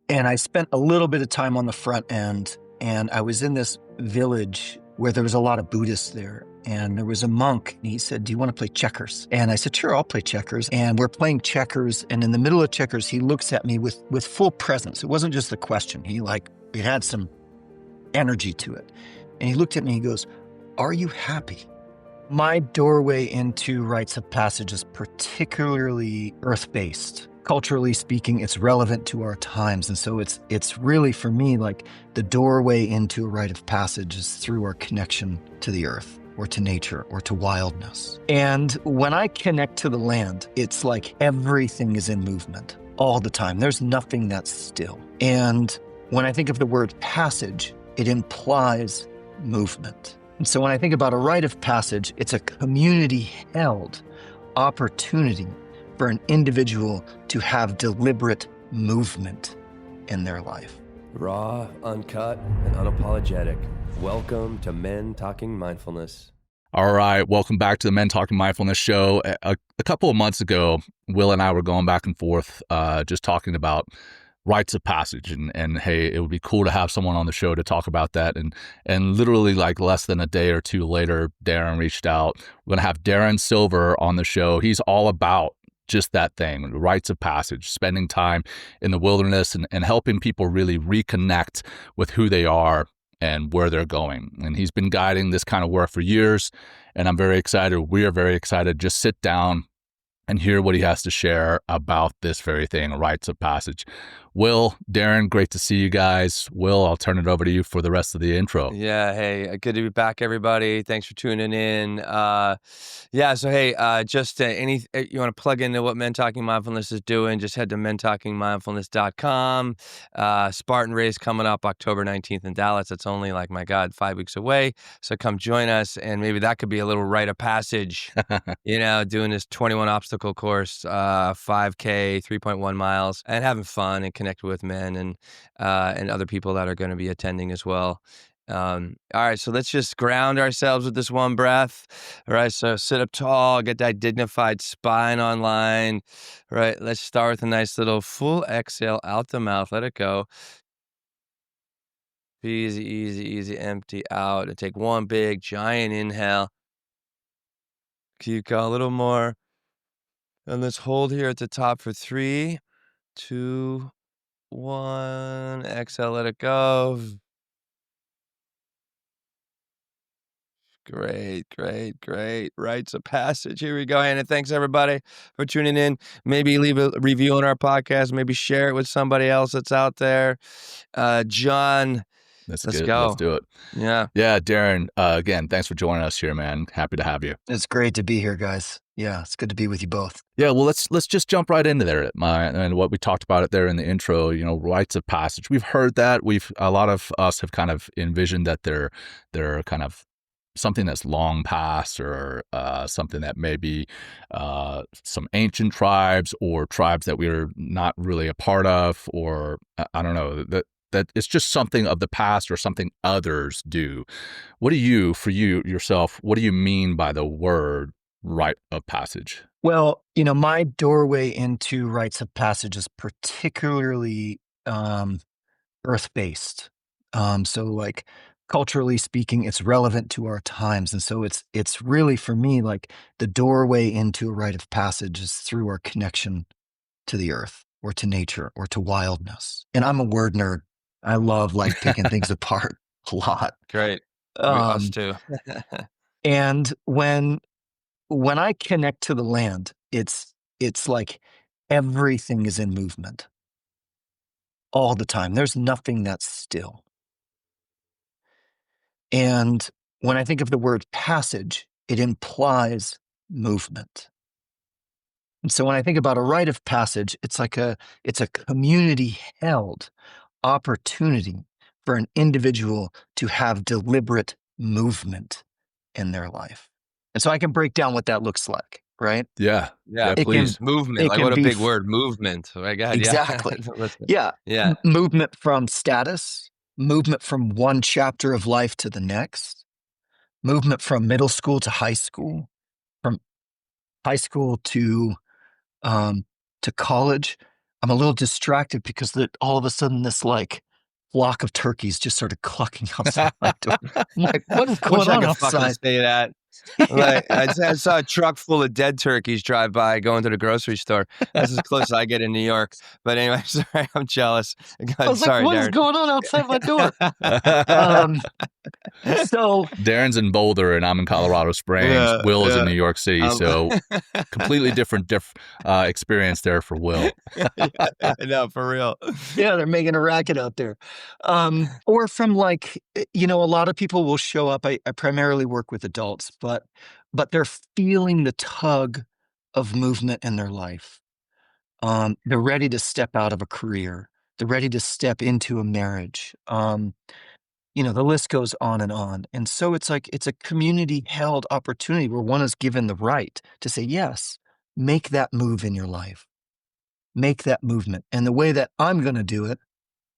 And I spent a little bit of time on the front end, and I was in this village where there was a lot of Buddhists there. And there was a monk, and he said, "Do you want to play checkers?" And I said, "Sure, I'll play checkers." And we're playing checkers, and in the middle of checkers, he looks at me with full presence. It wasn't just a question. It had some energy to it. And he looked at me, and he goes, "Are you happy?" My doorway into rites of passage is particularly earth-based. Culturally speaking, it's relevant to our times. And so it's really, for me, like the doorway into a rite of passage is through our connection to the earth or to nature or to wildness. And when I connect to the land, it's like everything is in movement all the time. There's nothing that's still. And when I think of the word passage, it implies movement. And so when I think about a rite of passage, it's a community-held opportunity for an individual to have deliberate movement in their life. Raw, uncut, and unapologetic. Welcome to Men Talking Mindfulness. All right, welcome back to the Men Talking Mindfulness show. A couple of months ago, Will and I were going back and forth just talking about rites of passage, and hey, it would be cool to have someone on the show to talk about that. And literally like less than a day or two later, Darren reached out. We're going to have Darren Silver on the show. He's all about just that thing, rites of passage, spending time in the wilderness and helping people really reconnect with who they are and where they're going. And he's been guiding this kind of work for years, and I'm very excited. We are very excited. Just sit down and hear what he has to share about this very thing, rites of passage. Will, Darren, great to see you guys. Will, I'll turn it over to you for the rest of the intro. Yeah, hey, good to be back, everybody. Thanks for tuning in. So hey, you want to plug into what Men Talking Mindfulness is doing, just head to mentalkingmindfulness.com. Spartan race coming up October 19th in Dallas. It's only 5 weeks away. So come join us, and maybe that could be a little rite of passage, doing this 21 obstacle course, 5K, 3.1 miles, and having fun and connect with men and other people that are going to be attending as well. All right, so let's just ground ourselves with this one breath. All right, so sit up tall, get that dignified spine on line. All right, let's start with a nice little full exhale out the mouth. Let it go. Easy, easy, easy, empty out. And take one big, giant inhale. Keep going a little more. And let's hold here at the top for 3, 2, 1. Exhale, let it go. Great. Rites of passage. Here we go. And thanks everybody for tuning in. Maybe leave a review on our podcast. Maybe share it with somebody else that's out there. John, let's good. Go. Let's do it. Yeah, Darren, again, thanks for joining us here, man. Happy to have you. It's great to be here, guys. Yeah, it's good to be with you both. Yeah, well, let's just jump right into there. And what we talked about it there in the intro, rites of passage. We've heard that. A lot of us have kind of envisioned that they're kind of something that's long past, or something that may be some ancient tribes or tribes that we're not really a part of, or I don't know, that it's just something of the past or something others do. What do you, for you yourself, what do you mean by the word rite of passage? Well, my doorway into rites of passage is particularly earth-based. So culturally speaking, it's relevant to our times. And so it's really, for me, like the doorway into a rite of passage is through our connection to the earth or to nature or to wildness. And I'm a word nerd. I love picking things apart a lot. great. Us too. And when I connect to the land, it's like everything is in movement all the time. There's nothing that's still. And when I think of the word passage, it implies movement. And so when I think about a rite of passage, it's a community-held opportunity for an individual to have deliberate movement in their life. And so I can break down what that looks like, right? Yeah, please. Movement, what a big word, movement. Oh my God, exactly. Yeah. Movement from status, movement from one chapter of life to the next, movement from middle school to high school, from high school to college, I'm a little distracted because all of a sudden this like flock of turkeys just started clucking outside my door. I'm like, what is I wish going I on could fucking outside? say that. Yeah. Like I saw a truck full of dead turkeys drive by going to the grocery store. That's as close as I get in New York. But anyway, sorry, I'm jealous. I God, was like, sorry, what is Darren. going on outside my door? Um, so Darren's in Boulder and I'm in Colorado Springs. Yeah, Will is in yeah. New York City, so completely different experience there for Will. Yeah, no, for real. yeah, they're making a racket out there. Or from like, a lot of people will show up. I primarily work with adults, but they're feeling the tug of movement in their life. They're ready to step out of a career. They're ready to step into a marriage. The list goes on and on. And so it's like, it's a community held opportunity where one is given the right to say, yes, make that move in your life, make that movement. And the way that I'm going to do it,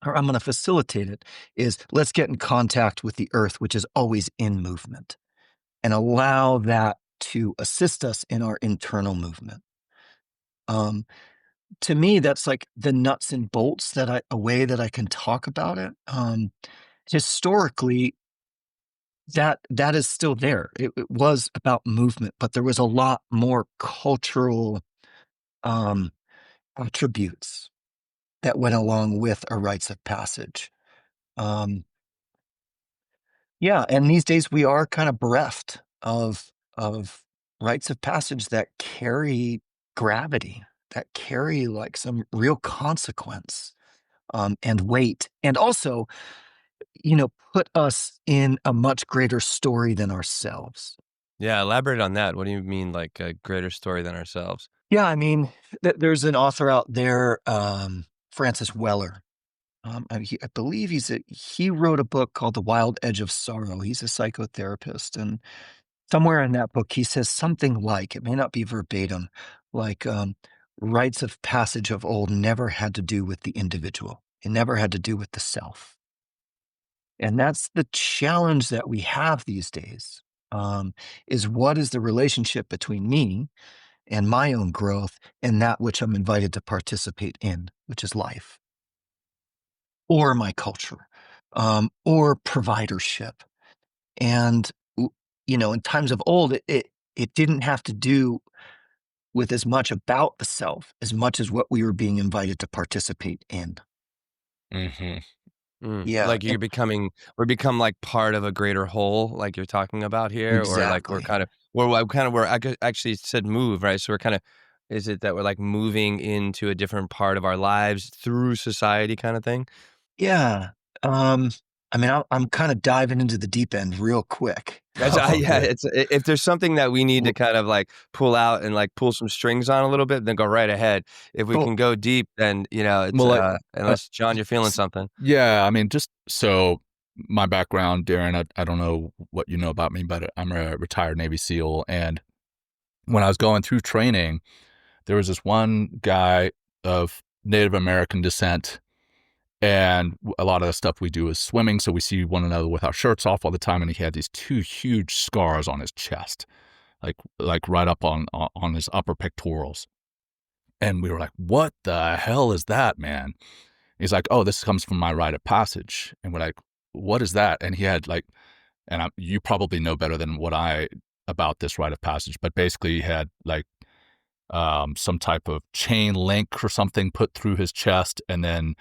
or I'm going to facilitate it, is let's get in contact with the earth, which is always in movement, and allow that to assist us in our internal movement. To me, that's like the nuts and bolts a way that I can talk about it. Historically, that is still there. It was about movement, but there was a lot more cultural um, attributes that went along with a rites of passage. Um, yeah, and these days we are kind of bereft of rites of passage that carry gravity, that carry like some real consequence and weight, and also put us in a much greater story than ourselves. Yeah, elaborate on that. What do you mean, like a greater story than ourselves? Yeah, I mean, there's an author out there, Francis Weller. I believe he wrote a book called The Wild Edge of Sorrow. He's a psychotherapist, and somewhere in that book, he says something like, it may not be verbatim, like rites of passage of old never had to do with the individual. It never had to do with the self. And that's the challenge that we have these days, is what is the relationship between me and my own growth and that which I'm invited to participate in, which is life, or my culture, or providership. And, in times of old, it didn't have to do with as much about the self as much as what we were being invited to participate in. Mm-hmm. Yeah, Like we're become like part of a greater whole, like you're talking about here, or like exactly. we're actually said move, right? So is it that we're like moving into a different part of our lives through society kind of thing? Yeah. I mean, I'm kind of diving into the deep end real quick. Oh, Yeah, good. if there's something that we need to kind of like pull out and like pull some strings on a little bit, then go right ahead. If we Well, can go deep, then it's Well, like, unless John, you're feeling something. yeah, I mean, just so my background, Darren, I don't know what you know about me, but I'm a retired Navy SEAL. And when I was going through training, there was this one guy of Native American descent. And a lot of the stuff we do is swimming. So we see one another with our shirts off all the time. And he had these two huge scars on his chest, like right up on his upper pectorals. And we were like, what the hell is that, man? He's like, oh, this comes from my rite of passage. And we're like, what is that? And he had like, you probably know better than what I about this rite of passage, but basically he had like some type of chain link or something put through his chest and then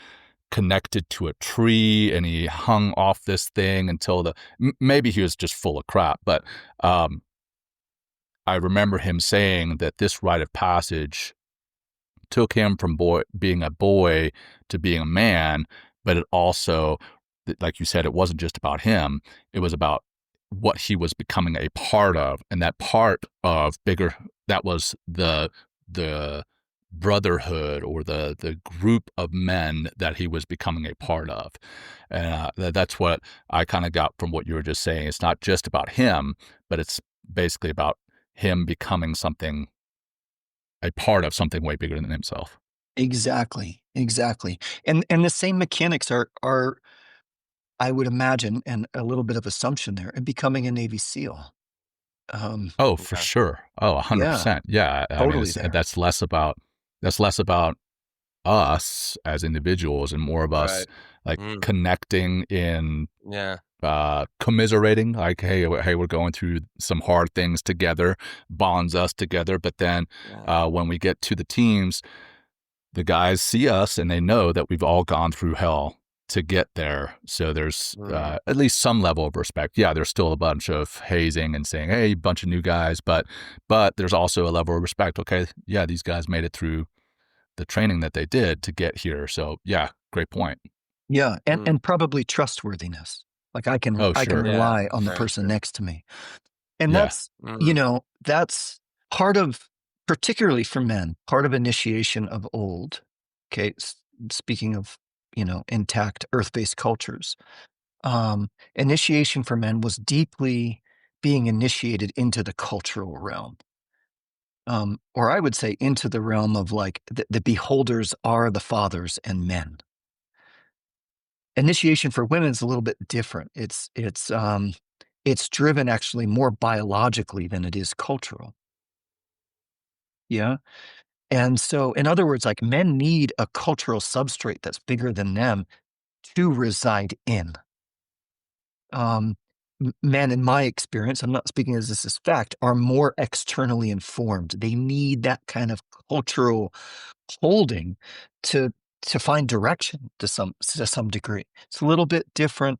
connected to a tree, and he hung off this thing until maybe he was just full of crap. But I remember him saying that this rite of passage took him from being a boy to being a man, but it also, like you said, it wasn't just about him. It was about what he was becoming a part of, and that part of that was the brotherhood or the group of men that he was becoming a part of. And that's what I kind of got from what you were just saying. It's not just about him, but it's basically about him becoming a part of something way bigger than himself. exactly. And the same mechanics are I would imagine, and a little bit of assumption there, in becoming a Navy SEAL. Oh, for sure. Oh, Yeah, 100%. Yeah. I mean, totally there. that's less about us as individuals and more of us Right. like Mm. connecting in Yeah. commiserating, like, hey, we're going through some hard things together, bonds us together. But then Yeah. when we get to the teams, the guys see us and they know that we've all gone through hell to get there. So there's Mm. at least some level of respect. Yeah, there's still a bunch of hazing and saying, hey, bunch of new guys, but there's also a level of respect. Okay, yeah, these guys made it through the training that they did to get here. So yeah, great point. Yeah, Mm. and probably trustworthiness. Like I can Oh, sure. Yeah. rely on the Very person true. next to me. And Yeah. that's, Mm. that's part of, particularly for men, part of initiation of old. Okay, speaking of, intact earth-based cultures, initiation for men was deeply being initiated into the cultural realm. Or I would say into the realm of like the beholders are the fathers and men. Initiation for women is a little bit different. It's driven actually more biologically than it is cultural. Yeah. And so, in other words, like men need a cultural substrate that's bigger than them to reside in. Men, in my experience, I'm not speaking as this is fact, are more externally informed. They need that kind of cultural holding to find direction to some degree. It's a little bit different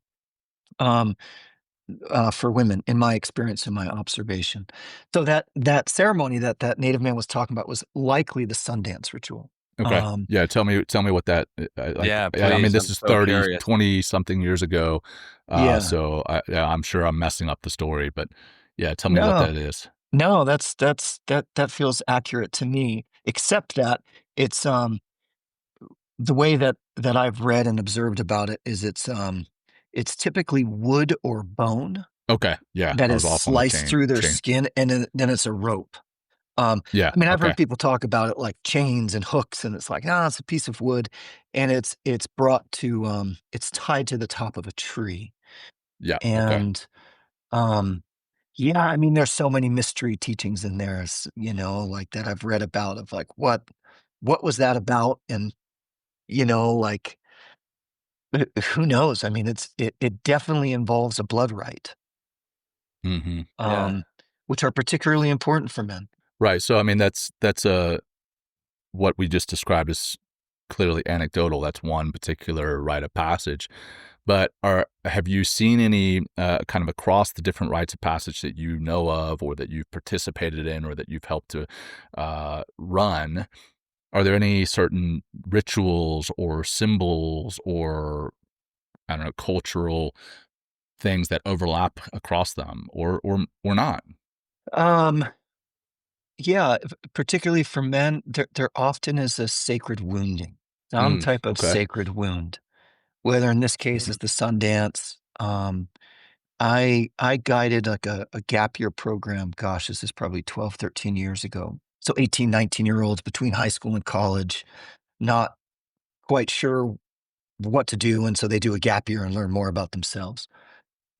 um, for women, in my experience and my observation. So that ceremony that Native man was talking about was likely the Sundance ritual. Okay. Yeah. Tell me what that, like, Yeah, I mean, please. this I'm is so 30, curious. 20 something years ago. Yeah. So I'm sure I'm messing up the story, but yeah, tell me what No, that is. no, that feels accurate to me. Except that it's the way that I've read and observed about it is it's typically wood or bone Okay. Yeah. that I is was off on the sliced through their chain. skin, and then it's a rope. Yeah. I mean, I've Okay. heard people talk about it like chains and hooks, and it's like, it's a piece of wood, and it's brought to, it's tied to the top of a tree, Yeah. Okay. and, um, yeah, I mean, there's so many mystery teachings in there, like that I've read about of like, what was that about? And, like, who knows? I mean, it definitely involves a blood rite, Hmm. Yeah. um, which are particularly important for men. Right. So, I mean, that's what we just described is clearly anecdotal. That's one particular rite of passage. But have you seen any kind of across the different rites of passage that you know of, or that you've participated in, or that you've helped to run? Are there any certain rituals or symbols or, I don't know, cultural things that overlap across them, or not? Um, yeah, particularly for men, there often is a sacred wounding, some Mm, type of okay. sacred wound, whether in this case Mm. is the Sundance. I guided like a gap year program. Gosh, this is probably 12, 13 years ago. So 18, 19-year-olds between high school and college, not quite sure what to do. And so they do a gap year and learn more about themselves.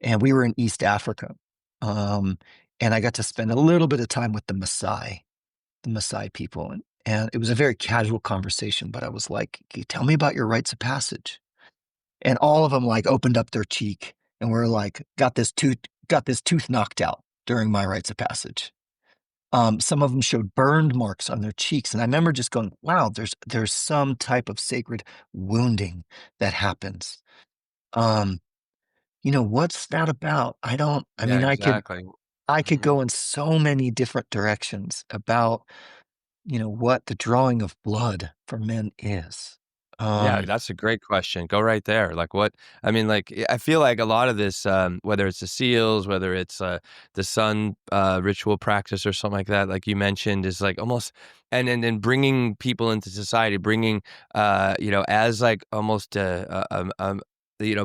And we were in East Africa. Um, and I got to spend a little bit of time with the Maasai people. And it was a very casual conversation, but I was like, "Can you tell me about your rites of passage?" And all of them like opened up their cheek and were like, got this tooth knocked out during my rites of passage. Some of them showed burned marks on their cheeks. And I remember just going, wow, there's some type of sacred wounding that happens. Um, what's that about? I Yeah, mean, exactly. I could Mhm. go in so many different directions about what the drawing of blood for men is. Yeah, Um, that's a great question. Go right there. Like what I mean, like I feel like a lot of this, whether it's the seals, whether it's the sun ritual practice or something like that, like you mentioned, is like almost and bringing people into society, bringing as like almost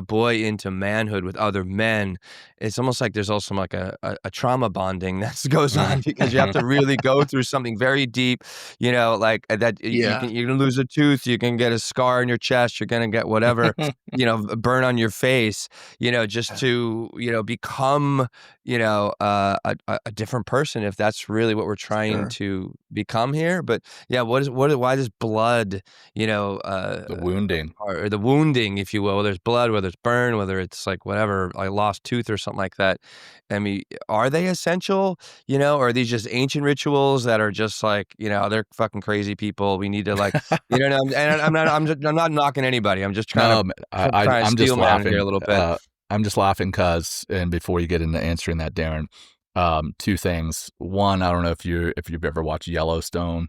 boy into manhood with other men. It's almost like there's also like a trauma bonding that goes on because you have to really go through something very deep. Like that yeah, you can lose a tooth, you can get a scar in your chest, you're gonna get whatever, burn on your face, just to, become, a different person if that's really what we're trying sure. to become here. But yeah, why does blood, The wounding. or the wounding, if you will, whether it's blood, whether it's burn, whether it's like whatever, like lost tooth or something like that. I mean, are they essential, or are these just ancient rituals that are just like, they're fucking crazy people. We need to like, and I'm not knocking anybody. I'm just trying to I'm just steel man here laughing a little bit. I'm just laughing because, and before you get into answering that, Darren, two things. One, I don't know if you've ever watched Yellowstone,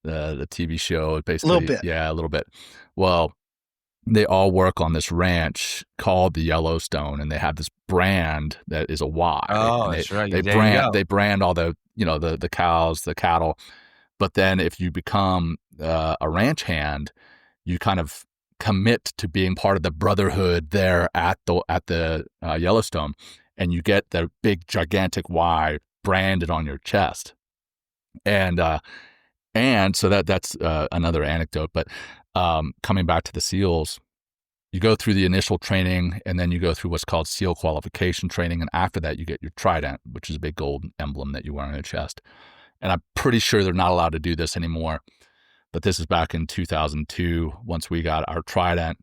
the TV show. Basically, A little bit. Yeah, a little bit. Well, they all work on this ranch called the Yellowstone, and they have this brand that is a Y. Oh, and that's right. They brand all the the cows, the cattle. But then if you become a ranch hand, you kind of commit to being part of the brotherhood there at the Yellowstone, and you get the big gigantic Y branded on your chest. And so that's another anecdote. But coming back to the SEALs, you go through the initial training, and then you go through what's called SEAL qualification training, and after that you get your trident, which is a big gold emblem that you wear on your chest. And I'm pretty sure they're not allowed to do this anymore. But this is back in 2002. Once we got our trident,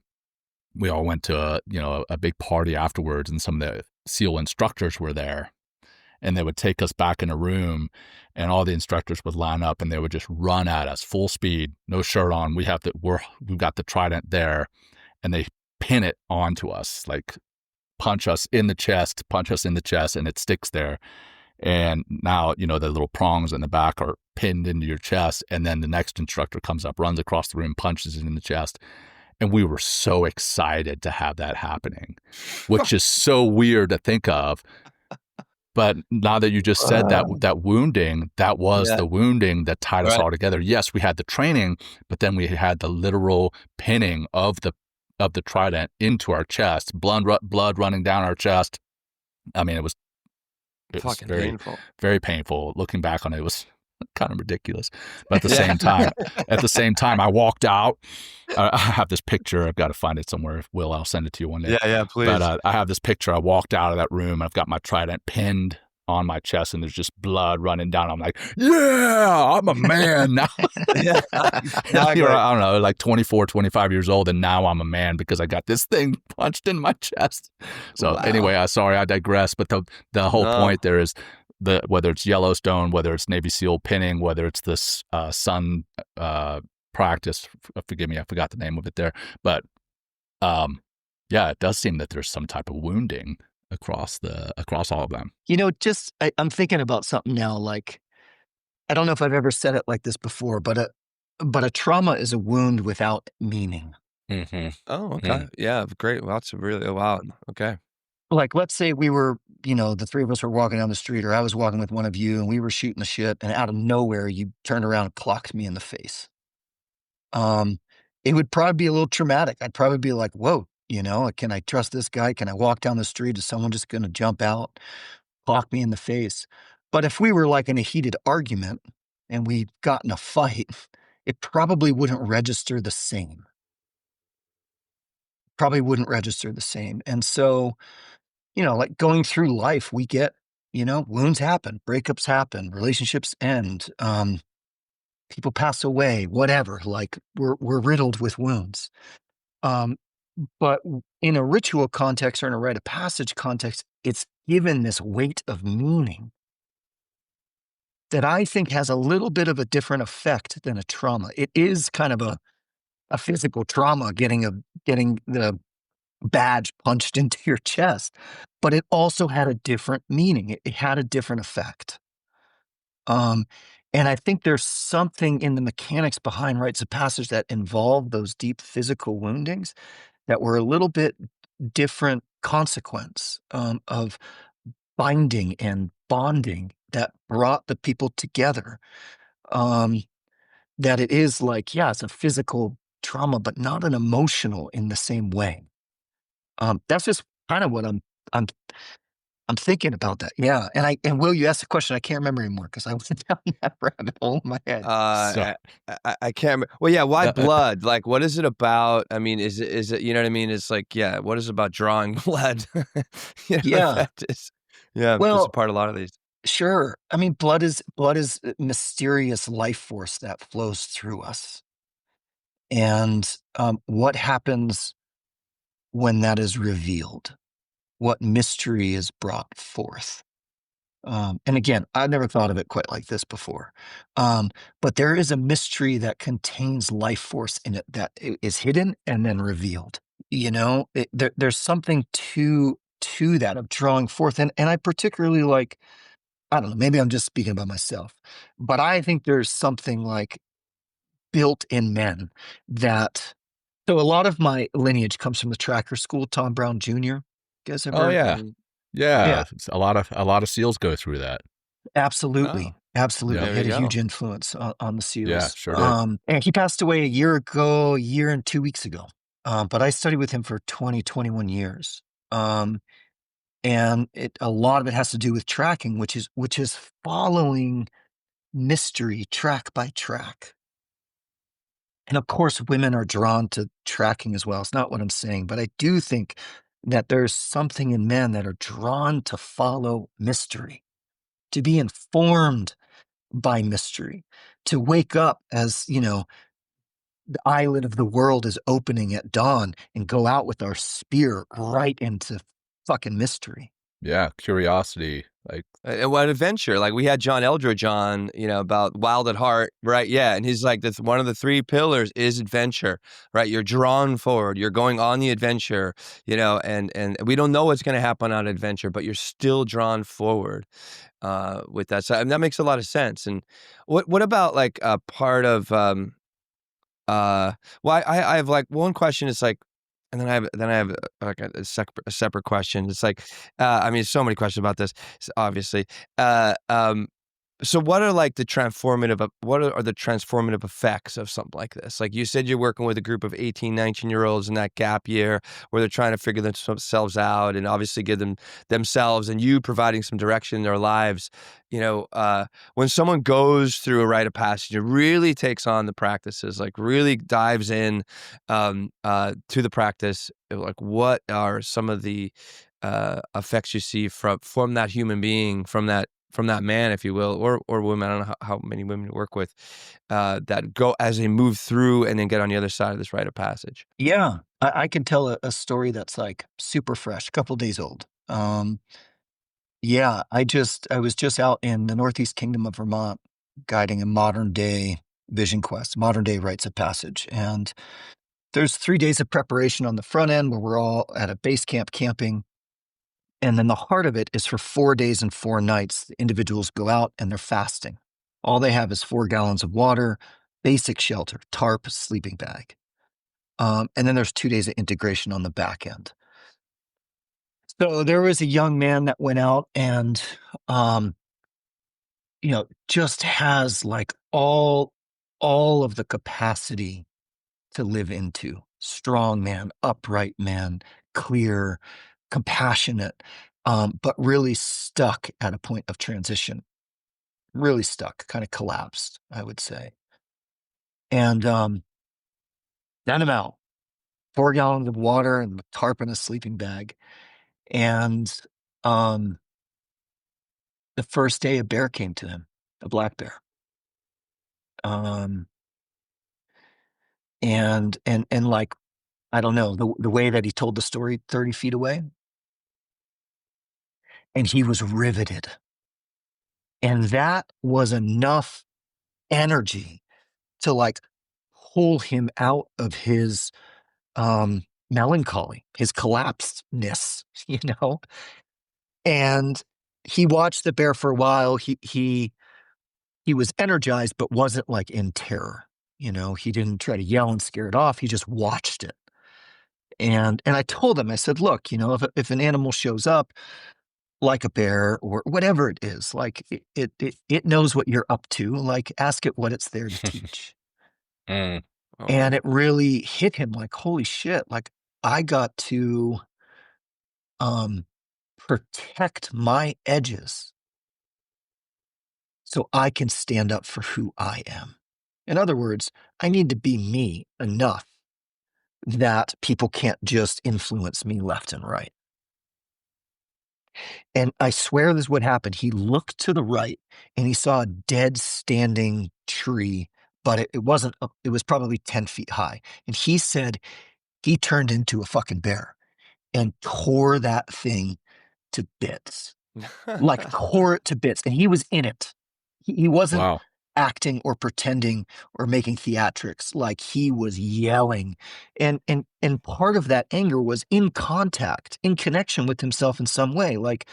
we all went to a big party afterwards, and some of the SEAL instructors were there, and they would take us back in a room, and all the instructors would line up, and they would just run at us full speed, no shirt on. We've got the trident there, and they pin it onto us, like punch us in the chest, and it sticks there. And now, the little prongs in the back are pinned into your chest. And then the next instructor comes up, runs across the room, punches it in the chest. And we were so excited to have that happening, which is so weird to think of. But now that you just said that wounding, that was the wounding that tied us all together. Yes, we had the training, but then we had the literal pinning of the trident into our chest, blood running down our chest. I mean, it was fucking very painful. Very painful. Looking back on it, it was kind of ridiculous. But at the same time, I walked out. I have this picture. I've got to find it somewhere. Will, I'll send it to you one day. Yeah, please. But I have this picture. I walked out of that room. I've got my trident pinned on my chest, and there's just blood running down. I'm like, yeah, I'm a man now. I don't know, like 24, 25 years old, and now I'm a man because I got this thing punched in my chest. So anyway, sorry, I digress. But the whole point there is whether it's Yellowstone, whether it's Navy SEAL pinning, whether it's this sun practice. Forgive me, I forgot the name of it there. But yeah, it does seem that there's some type of wounding across all of them. I'm thinking about something now. Like, I don't know if I've ever said it like this before, but a trauma is a wound without meaning. Mm-hmm. Oh, okay. Mm-hmm. Yeah, great. Well, that's really wow. Okay. Like, let's say we were, the three of us were walking down the street, or I was walking with one of you, and we were shooting the shit, and out of nowhere, you turned around and clocked me in the face. It would probably be a little traumatic. I'd probably be like, whoa, can I trust this guy? Can I walk down the street? Is someone just going to jump out, clock me in the face? But if we were like in a heated argument and we'd gotten a fight, it probably wouldn't register the same. And so, like going through life, we get, wounds happen, breakups happen, relationships end, people pass away, whatever. Like we're riddled with wounds. But in a ritual context or in a rite of passage context, it's given this weight of meaning that I think has a little bit of a different effect than a trauma. It is kind of a physical trauma, getting the badge punched into your chest, but it also had a different meaning. It had a different effect. And I think there's something in the mechanics behind rites of passage that involve those deep physical woundings that were a little bit different consequence of binding and bonding that brought the people together. That it is like, yeah, it's a physical trauma, but not an emotional in the same way. That's just kind of what I'm thinking about that. Yeah. And Will, you asked the question, I can't remember anymore because I went down that rabbit hole in my head. I can't remember. Well, yeah. Why blood? Like, what is it about? I mean, is it, you know what I mean? It's like, yeah, what is it about drawing blood? Yeah. That is, yeah. Well, it's a part of a lot of these. Sure. I mean, blood is a mysterious life force that flows through us. And what happens when that is revealed? What mystery is brought forth? And again, I've never thought of it quite like this before. But there is a mystery that contains life force in it that is hidden and then revealed. There's something to that of drawing forth, and I particularly like. I don't know. Maybe I'm just speaking about myself, but I think there's something like built in men that. So a lot of my lineage comes from the tracker school, Tom Brown Jr. You guys Oh ever? yeah, yeah. Yeah, It's a lot of SEALs go through that. Oh, absolutely. Absolutely. Yep. He there we had a go. huge influence on the Yeah, SEALs. sure did. And he passed away a year and 2 weeks ago. But I studied with him for 20, 21 years. Um, and a lot of it has to do with tracking, which is following mystery track by track. And of course, women are drawn to tracking as well. It's not what I'm saying, but I do think that there's something in men that are drawn to follow mystery, to be informed by mystery, to wake up as, the eyelid of the world is opening at dawn and go out with our spear right into fucking mystery. Yeah, curiosity. Like, And what adventure? Like we had John Eldridge on, about Wild at Heart, right? Yeah, and he's like, that's one of the three pillars is adventure, right? You're drawn forward, you're going on the adventure, and we don't know what's going to happen on adventure, but you're still drawn forward with that. So that makes a lot of sense. And what about like a part of well, I have like one question is like, and then I have like a separate question. It's like, I mean, so many questions about this, obviously. Uh, um, so what are like what are the transformative effects of something like this? Like you said, you're working with a group of 18, 19-year-olds in that gap year where they're trying to figure themselves out and obviously give themselves and you providing some direction in their lives. When someone goes through a rite of passage, it really takes on the practices, like really dives in to the practice. Like what are some of the effects you see from that human being, from that man, if you will, or woman. I don't know how many women you work with that go as they move through and then get on the other side of this rite of passage. Yeah, I can tell a story that's like super fresh, a couple days old. Yeah, I was just out in the Northeast Kingdom of Vermont guiding a modern day vision quest, modern day rites of passage. And there's 3 days of preparation on the front end where we're all at a base camp camping. And then the heart of it is for 4 days and 4 nights. The individuals go out and they're fasting. All they have is 4 gallons of water, basic shelter, tarp, sleeping bag. And then there's 2 days of integration on the back end. So there was a young man that went out and, um, just has like all of the capacity to live into. Strong man, upright man, clear, compassionate, but really stuck at a point of transition. Really stuck, kind of collapsed, I would say. And sent him out, 4 gallons of water and a tarp and a sleeping bag. And um, the first day, a bear came to him, a black bear. Um, and like, I don't know, the way that he told the story 30 feet away, and he was riveted. And that was enough energy to like pull him out of his melancholy, his collapsedness, And he watched the bear for a while. He was energized, but wasn't like in terror. He didn't try to yell and scare it off. He just watched it. And I told him, I said, look, if an animal shows up like a bear or whatever it is, like it knows what you're up to. Like ask it what it's there to teach. mm, And Oh, it really hit him like, holy shit, like I got to um protect my edges so I can stand up for who I am. In other words, I need to be me enough that people can't just influence me left and right. And I swear this is what happened. He looked to the right and he saw a dead standing tree, but it wasn't, it was probably 10 feet high. And he said he turned into a fucking bear and tore that thing to bits, like tore it to bits. And he was in it. He wasn't Wow. acting or pretending or making theatrics. Like, he was yelling. And part of that anger was in contact, in connection with himself in some way. Like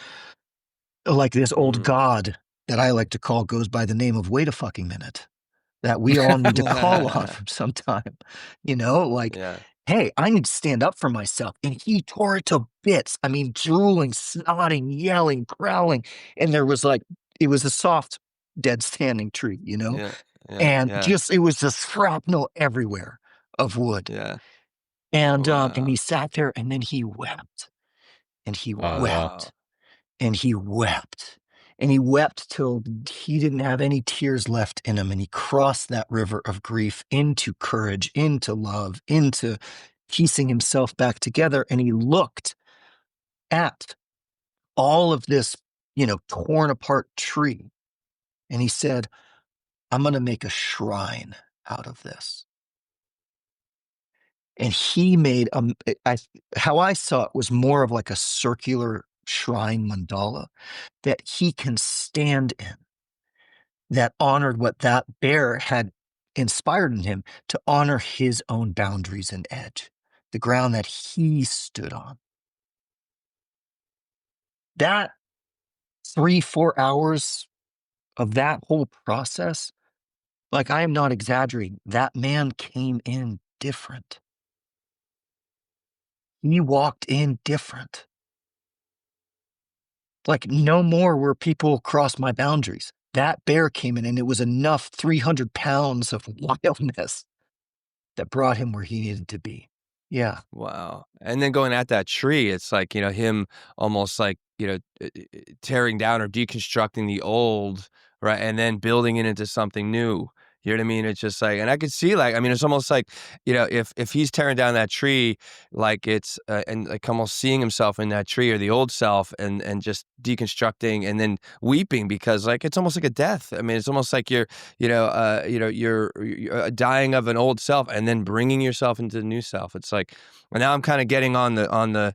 this old god that I like to call goes by the name of wait a fucking minute, that we all need to call on from some time, like, Yeah. hey, I need to stand up for myself. And he tore it to bits. I mean, drooling, snotting, yelling, growling. And there was it was a soft, dead standing tree, Yeah. Yeah. and Yeah. it was just shrapnel everywhere of wood. Yeah. And Wow. he sat there and then he wept and he Oh, wow. wept and he wept. And he wept till he didn't have any tears left in him. And he crossed that river of grief into courage, into love, into piecing himself back together. And he looked at all of this, torn apart tree. And he said, I'm going to make a shrine out of this. And he made, how I saw it was more of like a circular shrine mandala that he can stand in, that honored what that bear had inspired in him to honor his own boundaries and edge, the ground that he stood on. That 3-4 hours of that whole process, like, I am not exaggerating, that man came in different. He walked in different. Like, no more were people cross my boundaries. That bear came in and it was enough 300 pounds of wildness that brought him where he needed to be. Yeah. Wow. And then going at that tree, it's like, him almost like, tearing down or deconstructing the old, right? And then building it into something new. You know what I mean? It's just like, and I could see it's almost like, if he's tearing down that tree, like it's, and like almost seeing himself in that tree or the old self and just deconstructing and then weeping because like, it's almost like a death. I mean, it's almost like you're dying of an old self and then bringing yourself into the new self. It's like, and now I'm kind of getting on the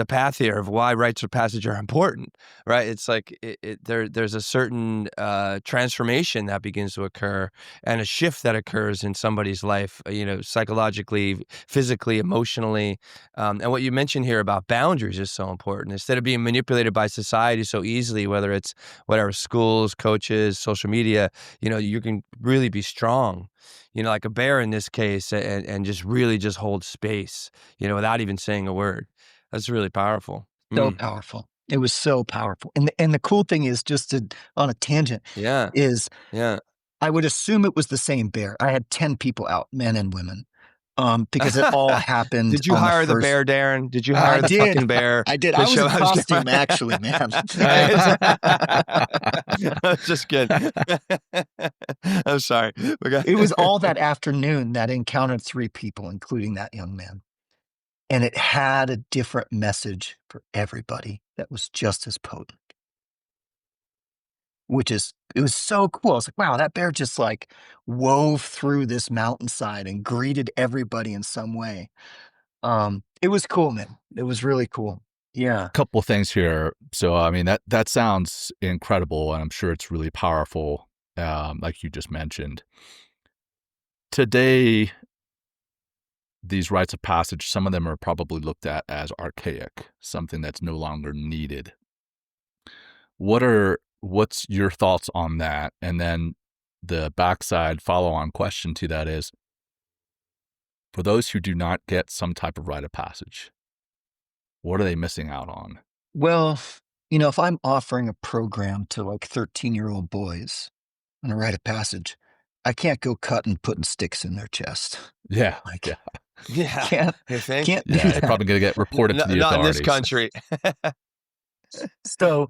path here of why rites of passage are important, right? It's like there's a certain transformation that begins to occur and a shift that occurs in somebody's life, psychologically, physically, emotionally. And what you mentioned here about boundaries is so important. Instead of being manipulated by society so easily, whether it's whatever schools, coaches, social media, you can really be strong, like a bear in this case, and just really just hold space, without even saying a word. That's really powerful. So powerful. It was so powerful. And the cool thing is, on a tangent, Yeah. is Yeah. I would assume it was the same bear. I had 10 people out, men and women, because it all happened. Did you hire the bear, Darren? Did you hire the fucking bear? I did. I was in costume, actually, man. I was just kidding. I'm sorry. It was all that afternoon that encountered 3 people, including that young man. And it had a different message for everybody that was just as potent. It was so cool. I was like, wow, that bear just like wove through this mountainside and greeted everybody in some way. It was cool, man. It was really cool. Yeah. Couple of things here. So, I mean, that sounds incredible, and I'm sure it's really powerful, like you just mentioned. Today, these rites of passage, some of them are probably looked at as archaic, something that's no longer needed. What's your thoughts on that? And then the backside follow-on question to that is, for those who do not get some type of rite of passage, what are they missing out on? Well, if I'm offering a program to like 13-year-old boys on a rite of passage, I can't go cutting, putting sticks in their chest. Yeah. Like, yeah. Yeah. Can't You think? do Yeah, that. they're probably going to get reported to the Not in authorities. this country. So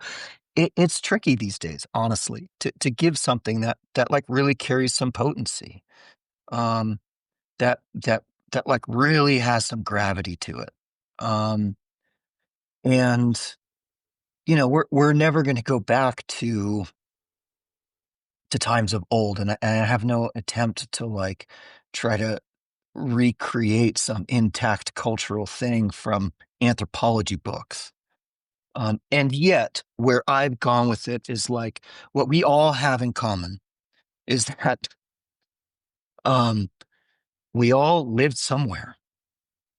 it's tricky these days, honestly, to give something that like really carries some potency, that like really has some gravity to it. And we're never going to go back to times of old, and I have no attempt to like try to recreate some intact cultural thing from anthropology books. And yet, where I've gone with it is like what we all have in common is that we all lived somewhere.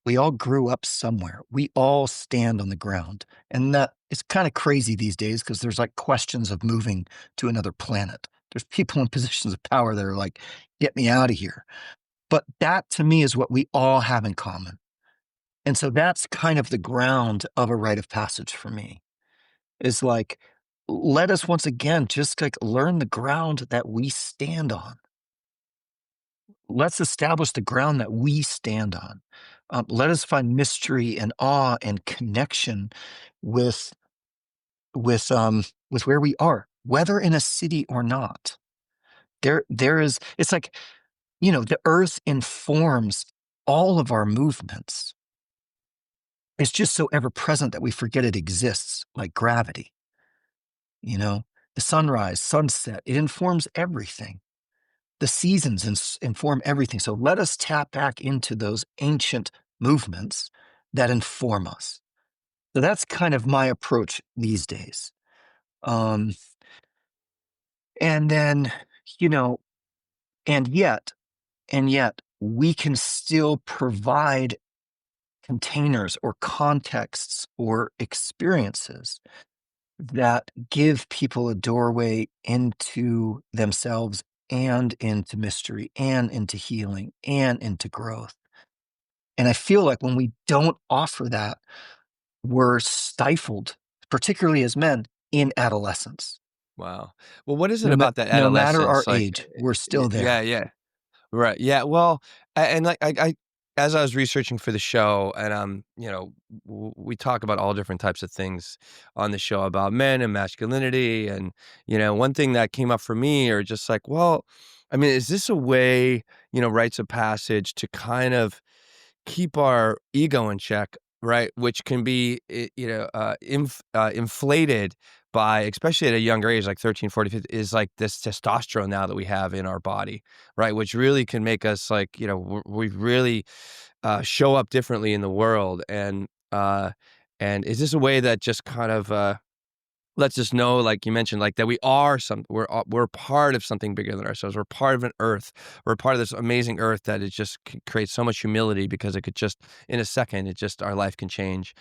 We all grew up somewhere. We all stand on the ground. And that is kind of crazy these days because there's like questions of moving to another planet. There's people in positions of power that are like, get me out of here. But that to me is what we all have in common. And so that's kind of the ground of a rite of passage for me, is like, let us once again just like learn the ground that we stand on. Let's establish the ground that we stand on. Let us find mystery and awe and connection with where we are, whether in a city or not. There is. It's like, the earth informs all of our movements. It's just so ever present that we forget it exists, like gravity. The sunrise, sunset, it informs everything. The seasons inform everything. So let us tap back into those ancient movements that inform us. So that's kind of my approach these days. And then, you know, and yet we can still provide containers or contexts or experiences that give people a doorway into themselves and into mystery and into healing and into growth. And I feel like when we don't offer that, we're stifled, particularly as men, in adolescence. Wow. Well, what is it about that No matter our adolescence? Like, age, we're still yeah, there. yeah. Right. Yeah. Well, and like as I was researching for the show, and we talk about all different types of things on the show about men and masculinity, and one thing that came up for me are just like, well, I mean, is this a way, rites of passage to kind of keep our ego in check, right? Which can be, inflated by, especially at a younger age, like 13, 14, 15, is like this testosterone now that we have in our body, right? Which really can make us like, we really show up differently in the world. And is this a way that just kind of, lets us know, like you mentioned, like that we're part of something bigger than ourselves. We're part of an earth. We're part of this amazing earth that it just creates so much humility because it could just, in a second, our life can change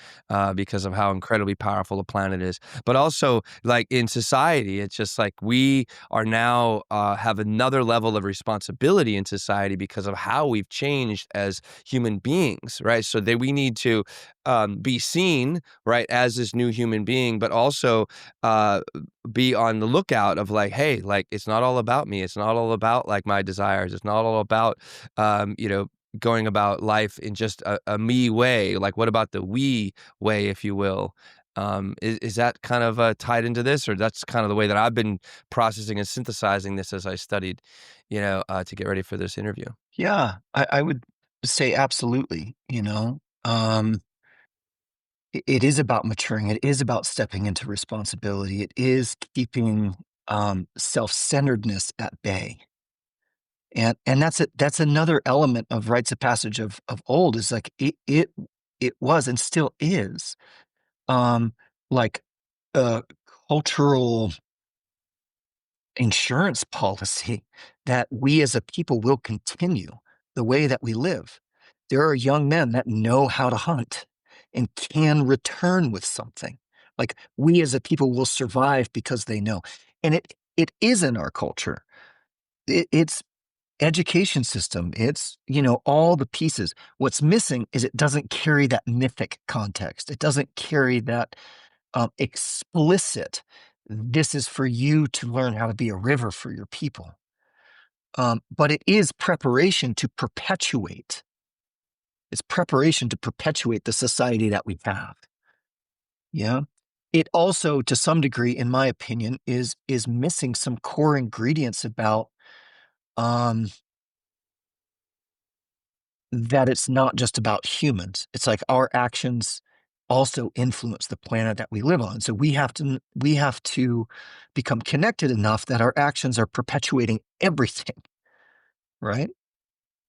because of how incredibly powerful the planet is. But also, like in society, it's just like we are now have another level of responsibility in society because of how we've changed as human beings, right? So that we need to be seen, right, as this new human being, but also uh be on the lookout of like, hey, like it's not all about me. It's not all about like my desires. It's not all about going about life in just a me way. Like, what about the we way, if you will? Is that kind of tied into this, or that's kind of the way that I've been processing and synthesizing this as I studied, to get ready for this interview? Yeah, I would say absolutely, it is about maturing. It is about stepping into responsibility. It is keeping self-centeredness at bay. And that's another element of rites of passage of old, is like it was and still is um like a cultural insurance policy that we as a people will continue the way that we live. There are young men that know how to hunt and can return with something. Like, we as a people will survive because they know. And it is in our culture. It's education system. It's, all the pieces. What's missing is it doesn't carry that mythic context. It doesn't carry that explicit, this is for you to learn how to be a river for your people. But it is preparation to perpetuate. It's preparation to perpetuate the society that we have. Yeah. It also, to some degree, in my opinion, is missing some core ingredients about that it's not just about humans. It's like our actions also influence the planet that we live on. So we have to become connected enough that our actions are perpetuating everything, right?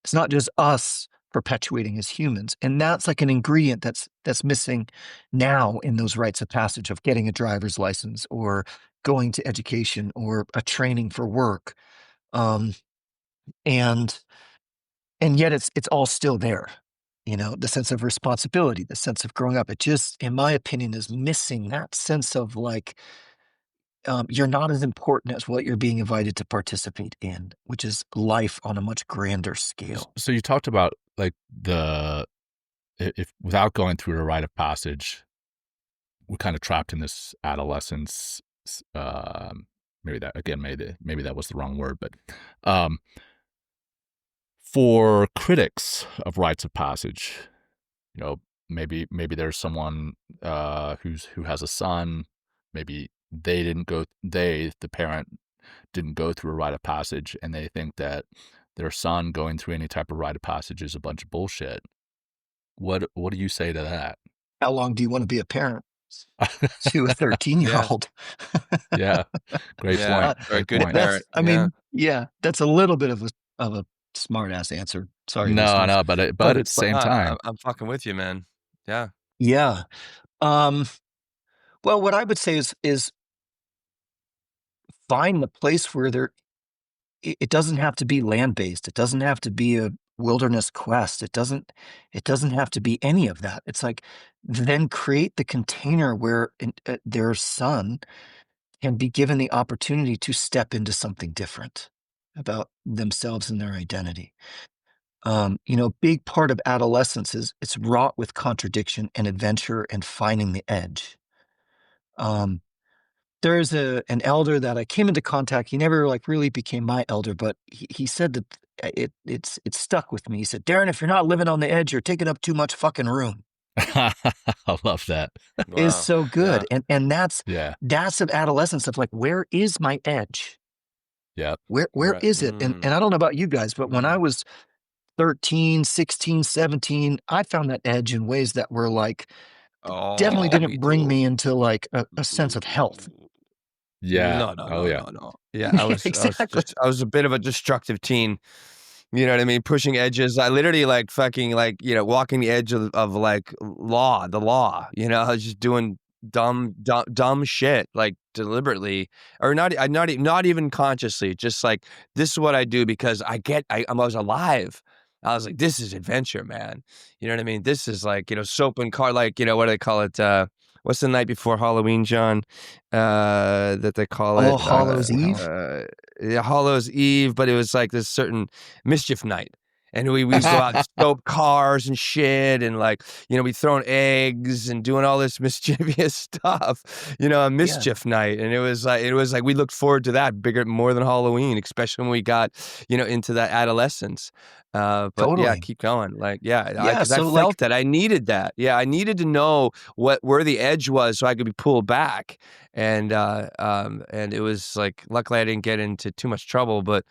It's not just us perpetuating as humans. And that's like an ingredient that's missing now in those rites of passage of getting a driver's license or going to education or a training for work. And yet it's all still there. The sense of responsibility, the sense of growing up. It just, in my opinion, is missing that sense of like, you're not as important as what you're being invited to participate in, which is life on a much grander scale. So you talked about like if without going through a rite of passage, we're kind of trapped in this adolescence. Maybe that was the wrong word, but for critics of rites of passage, maybe there's someone who has a son, maybe the parent didn't go through a rite of passage, and they think that their son going through any type of rite of passage is a bunch of bullshit. What do you say to that? How long do you want to be a parent to a 13-year-old? Yeah. Great point. Or a Great good point. parent. I mean, that's a little bit of a smart ass answer. Sorry, No, listeners. no, but at the same time, I'm fucking with you, man. Yeah. Yeah. Well, what I would say is find the place where it doesn't have to be land-based. It doesn't have to be a wilderness quest. It doesn't have to be any of that. It's like, then create the container where their son can be given the opportunity to step into something different about themselves and their identity. Big part of adolescence is it's wrought with contradiction and adventure and finding the edge. There's an elder that I came into contact. He never like really became my elder, but he said that it stuck with me. He said, Darren, if you're not living on the edge, you're taking up too much fucking room. I love that. Is Wow. so good. Yeah. And that's Yeah. of adolescence of like, where is my edge? Yeah. Where Right. is it? And I don't know about you guys, but when I was 13, 16, 17, I found that edge in ways that were like, definitely Oh, didn't me bring too. me into like a sense of health. Yeah. No. Oh, yeah. Yeah, Exactly. I was a bit of a destructive teen. You know what I mean? Pushing edges. I literally like fucking like, walking the edge of like the law. I was just doing dumb shit like deliberately, or not even consciously. Just like, this is what I do because I was alive. I was like, this is adventure, man. You know what I mean? This is like, soap and car, like, what do they call it? What's the night before Halloween, John? That they call All it Hallows Eve. yeah, Hallows Eve, but it was like this certain mischief night. And we used to go out and soap cars and shit, and like, we throwing eggs and doing all this mischievous stuff, a mischief night. And it was like we looked forward to that more than Halloween, especially when we got, into that adolescence. But yeah, Totally. keep going. Like, yeah, Yeah, because I so, felt like- that I needed that. Yeah, I needed to know where the edge was so I could be pulled back. And it was like, luckily I didn't get into too much trouble, but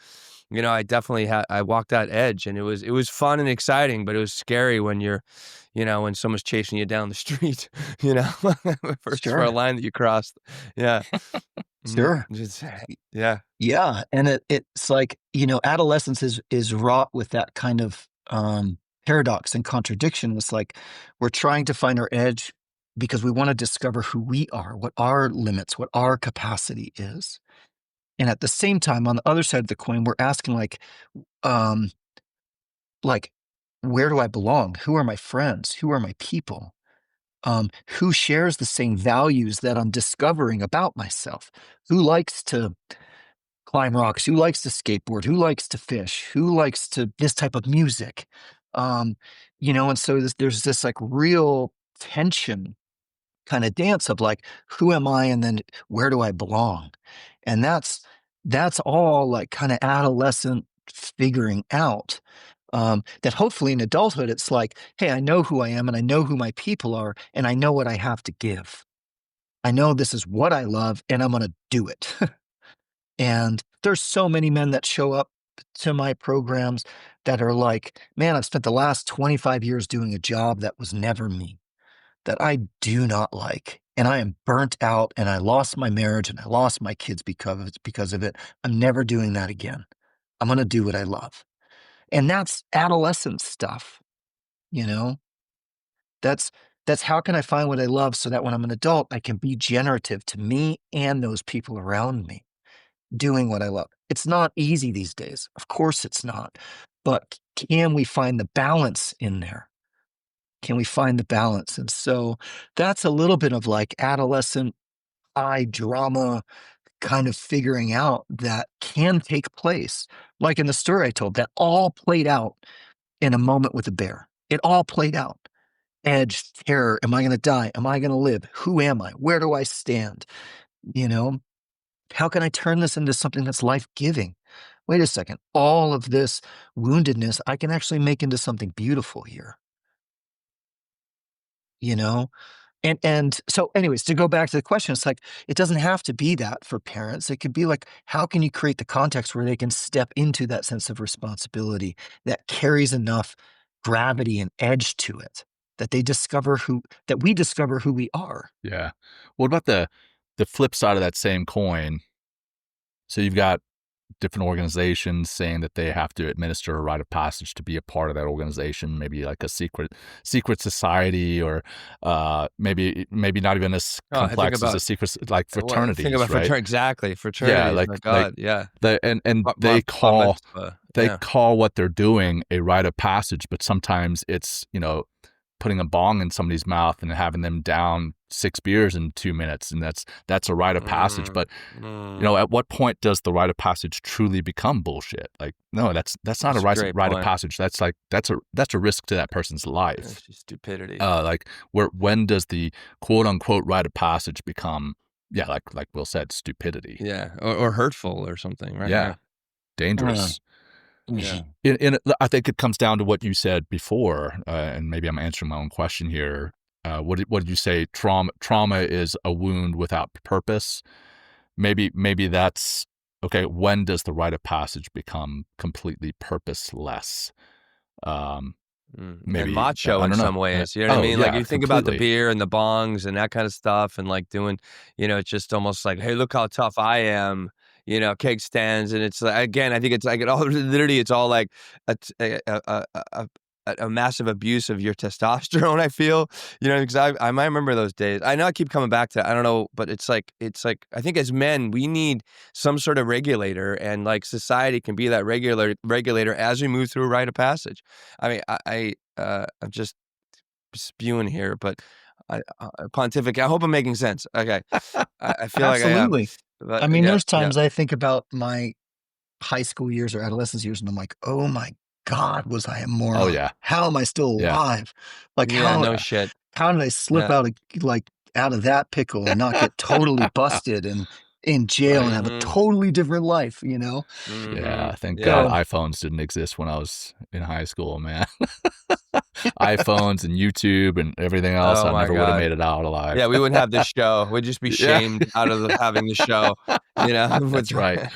I definitely I walked that edge, and it was fun and exciting, but it was scary when you're, when someone's chasing you down the street, for Sure. a line that you crossed. Yeah. Sure. Yeah. Yeah. And it's like, adolescence is wrought with that kind of paradox and contradiction. It's like we're trying to find our edge because we want to discover who we are, what our limits, what our capacity is. And at the same time, on the other side of the coin, we're asking um, where do I belong? Who are my friends? Who are my people? Who shares the same values that I'm discovering about myself? Who likes to climb rocks? Who likes to skateboard? Who likes to fish? Who likes to this type of music? And so there's this like real tension kind of dance of like, who am I? And then where do I belong? And that's all like kind of adolescent figuring out. That hopefully in adulthood, it's like, hey, I know who I am and I know who my people are and I know what I have to give. I know this is what I love and I'm going to do it. And there's so many men that show up to my programs that are like, man, I've spent the last 25 years doing a job that was never me. that I do not like, and I am burnt out, and I lost my marriage and I lost my kids because of it. I'm never doing that again. I'm going to do what I love. And that's adolescent stuff, you know? That's how can I find what I love so that when I'm an adult, I can be generative to me and those people around me doing what I love. It's not easy these days. Of course it's not. But can we find the balance in there? Can we find the balance? And so that's a little bit of like adolescent high drama kind of figuring out that can take place. Like in the story I told, that all played out in a moment with a bear. It all played out. Edge, terror. Am I going to die? Am I going to live? Who am I? Where do I stand? You know, how can I turn this into something that's life-giving? Wait a second. All of this woundedness, I can actually make into something beautiful here. You know? And so anyways, to go back to the question, it's like, it doesn't have to be that for parents. It could be like, how can you create the context where they can step into that sense of responsibility that carries enough gravity and edge to it that we discover who we are. Yeah. What about the flip side of that same coin? So you've got different organizations saying that they have to administer a rite of passage to be a part of that organization, maybe like a secret society, or maybe not even as complex as a secret, like fraternities. Think about right? Exactly, fraternities. Yeah, like, my God, they call what they're doing a rite of passage, but sometimes it's putting a bong in somebody's mouth and having them down 6 beers in 2 minutes, and that's a rite of passage. But at what point does the rite of passage truly become bullshit? Like, no, that's not a rite of passage. That's a risk to that person's life. It's just stupidity. When does the quote unquote rite of passage become, like Will said, stupidity? Yeah, or hurtful or something, right? Yeah, dangerous. Yeah. I think it comes down to what you said before, and maybe I'm answering my own question here. What did you say? Trauma is a wound without purpose. Maybe that's okay. When does the rite of passage become completely purposeless? Maybe and macho in some ways. You know what I mean? Like, you think about the beer and the bongs and that kind of stuff, and like doing, it's just almost like, hey, look how tough I am. Keg stands, and it's like, again, I think it's like literally, it's all like a massive abuse of your testosterone. I feel, because I might remember those days. I know I keep coming back to it. I don't know, but it's like I think as men we need some sort of regulator, and like society can be that regulator as we move through a rite of passage. I mean, I'm just spewing here, but I pontificate. I hope I'm making sense. Okay, I feel like I am. Absolutely. I mean, there's times I think about my high school years or adolescence years, and I'm like, oh my God, was I a moron? Oh yeah. How am I still alive? Like, no shit. How did I slip out of that pickle and not get totally busted and in jail and have a totally different life? Yeah, thank God iPhones didn't exist when I was in high school, man. iPhones and YouTube and everything else, I never would have made it out alive. Yeah, we wouldn't have this show. We'd just be shamed out of having the show. That's right.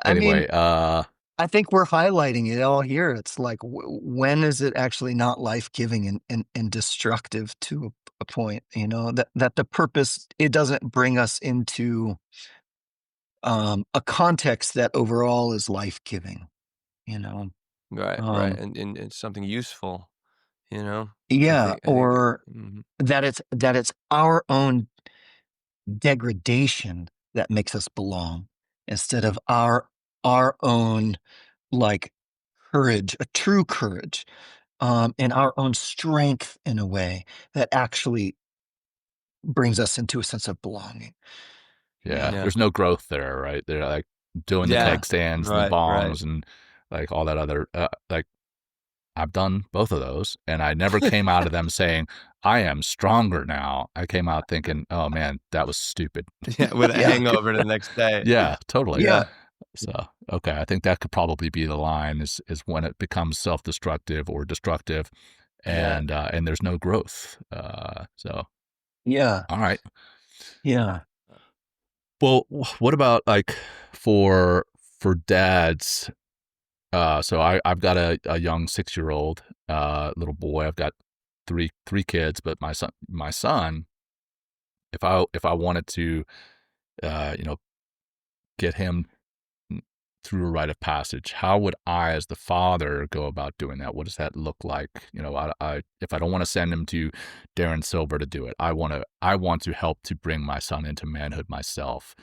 Anyway, I think we're highlighting it all here. It's like, when is it actually not life-giving and destructive to a point? That the purpose, it doesn't bring us into a context that overall is life-giving. Right, and it's something useful, Yeah, mm-hmm. that it's our own degradation that makes us belong, instead of our own like courage, a true courage, and our own strength in a way that actually brings us into a sense of belonging. Yeah. There's no growth there, right? They're like doing the keg stands and the bongs and like all that other, like, I've done both of those, and I never came out of them saying, I am stronger now. I came out thinking, oh man, that was stupid. With a hangover the next day. Yeah, totally. Yeah. So, okay. I think that could probably be the line is when it becomes self-destructive or destructive, and there's no growth. Yeah. All right. Yeah. Well, what about like for dads? So I've got a young 6-year-old little boy. I've got three kids, but my son, if I wanted to, you know, get him through a rite of passage, how would I, as the father, go about doing that? What does that look like? You know, if I don't want to send him to Darren Silver to do it, I want to help to bring my son into manhood myself.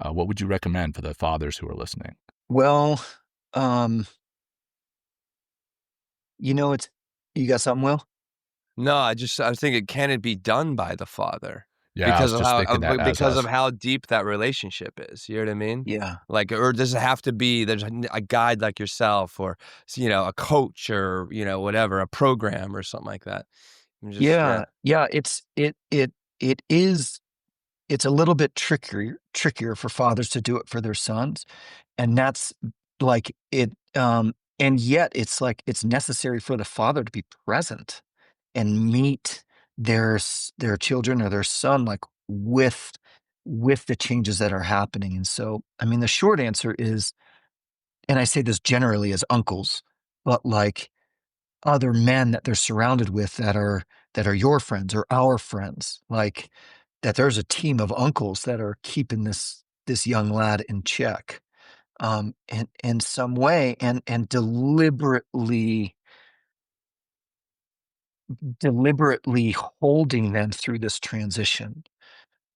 What would you recommend for the fathers who are listening? Well, um, it's you got something, Will? No, I was thinking, can it be done by the father? Yeah, I was just thinking that as Because of us. how deep that relationship is, you know what I mean? Yeah. Like, or does it have to be there's a guide like yourself or, a coach or, whatever, a program or something like that? I'm just yeah. Yeah. Yeah. It is it's a little bit trickier for fathers to do it for their sons. And that's like it and yet it's like it's necessary for the father to be present and meet their children or their son like with the changes that are happening. And so, I mean, the short answer is, and I say this generally as uncles, but like other men that they're surrounded with that are your friends or our friends, like that there's a team of uncles that are keeping this young lad in check, in some way, and deliberately holding them through this transition.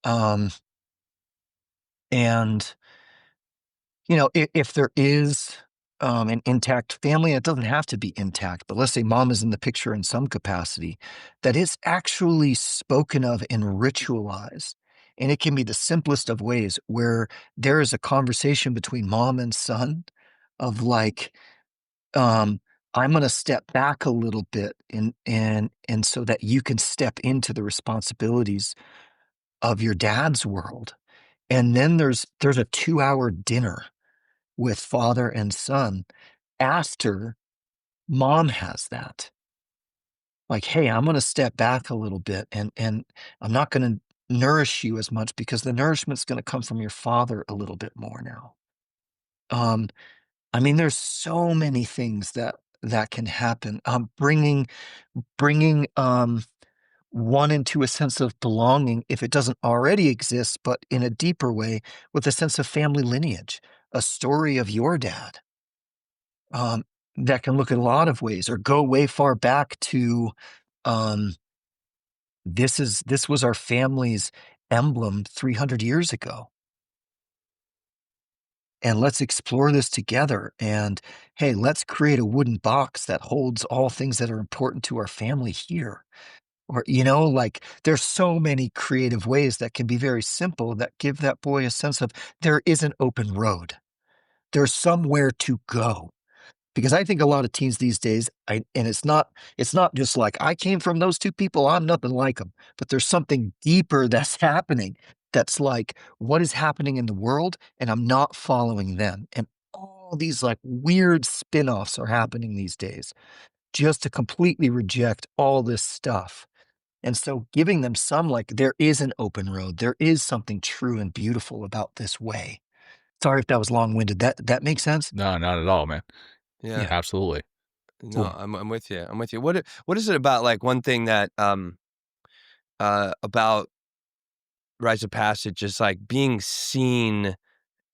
Um, and if there is an intact family, it doesn't have to be intact, but let's say mom is in the picture in some capacity, that is actually spoken of and ritualized. And it can be the simplest of ways where there is a conversation between mom and son of like, um, I'm going to step back a little bit and so that you can step into the responsibilities of your dad's world. And then there's a 2-hour dinner with father and son after mom has that. Like, hey, I'm going to step back a little bit and I'm not going to nourish you as much because the nourishment's going to come from your father a little bit more now. Um, I mean, there's so many things that can happen. Bringing one into a sense of belonging if it doesn't already exist, but in a deeper way with a sense of family lineage, a story of your dad. That can look at a lot of ways or go way far back to, um, this was our family's emblem 300 years ago. And let's explore this together. And hey, let's create a wooden box that holds all things that are important to our family here. Or, like there's so many creative ways that can be very simple that give that boy a sense of there is an open road. There's somewhere to go. Because I think a lot of teens these days, and it's not just like I came from those two people, I'm nothing like them. But there's something deeper that's happening. That's like what is happening in the world, and I'm not following them. And all these like weird spin-offs are happening these days, just to completely reject all this stuff. And so giving them some like there is an open road, there is something true and beautiful about this way. Sorry if that was long-winded. That makes sense? No, not at all, man. Yeah. Yeah. Absolutely. No, Cool. I'm with you. I'm with you. What is it about like one thing that about rites of passage is like being seen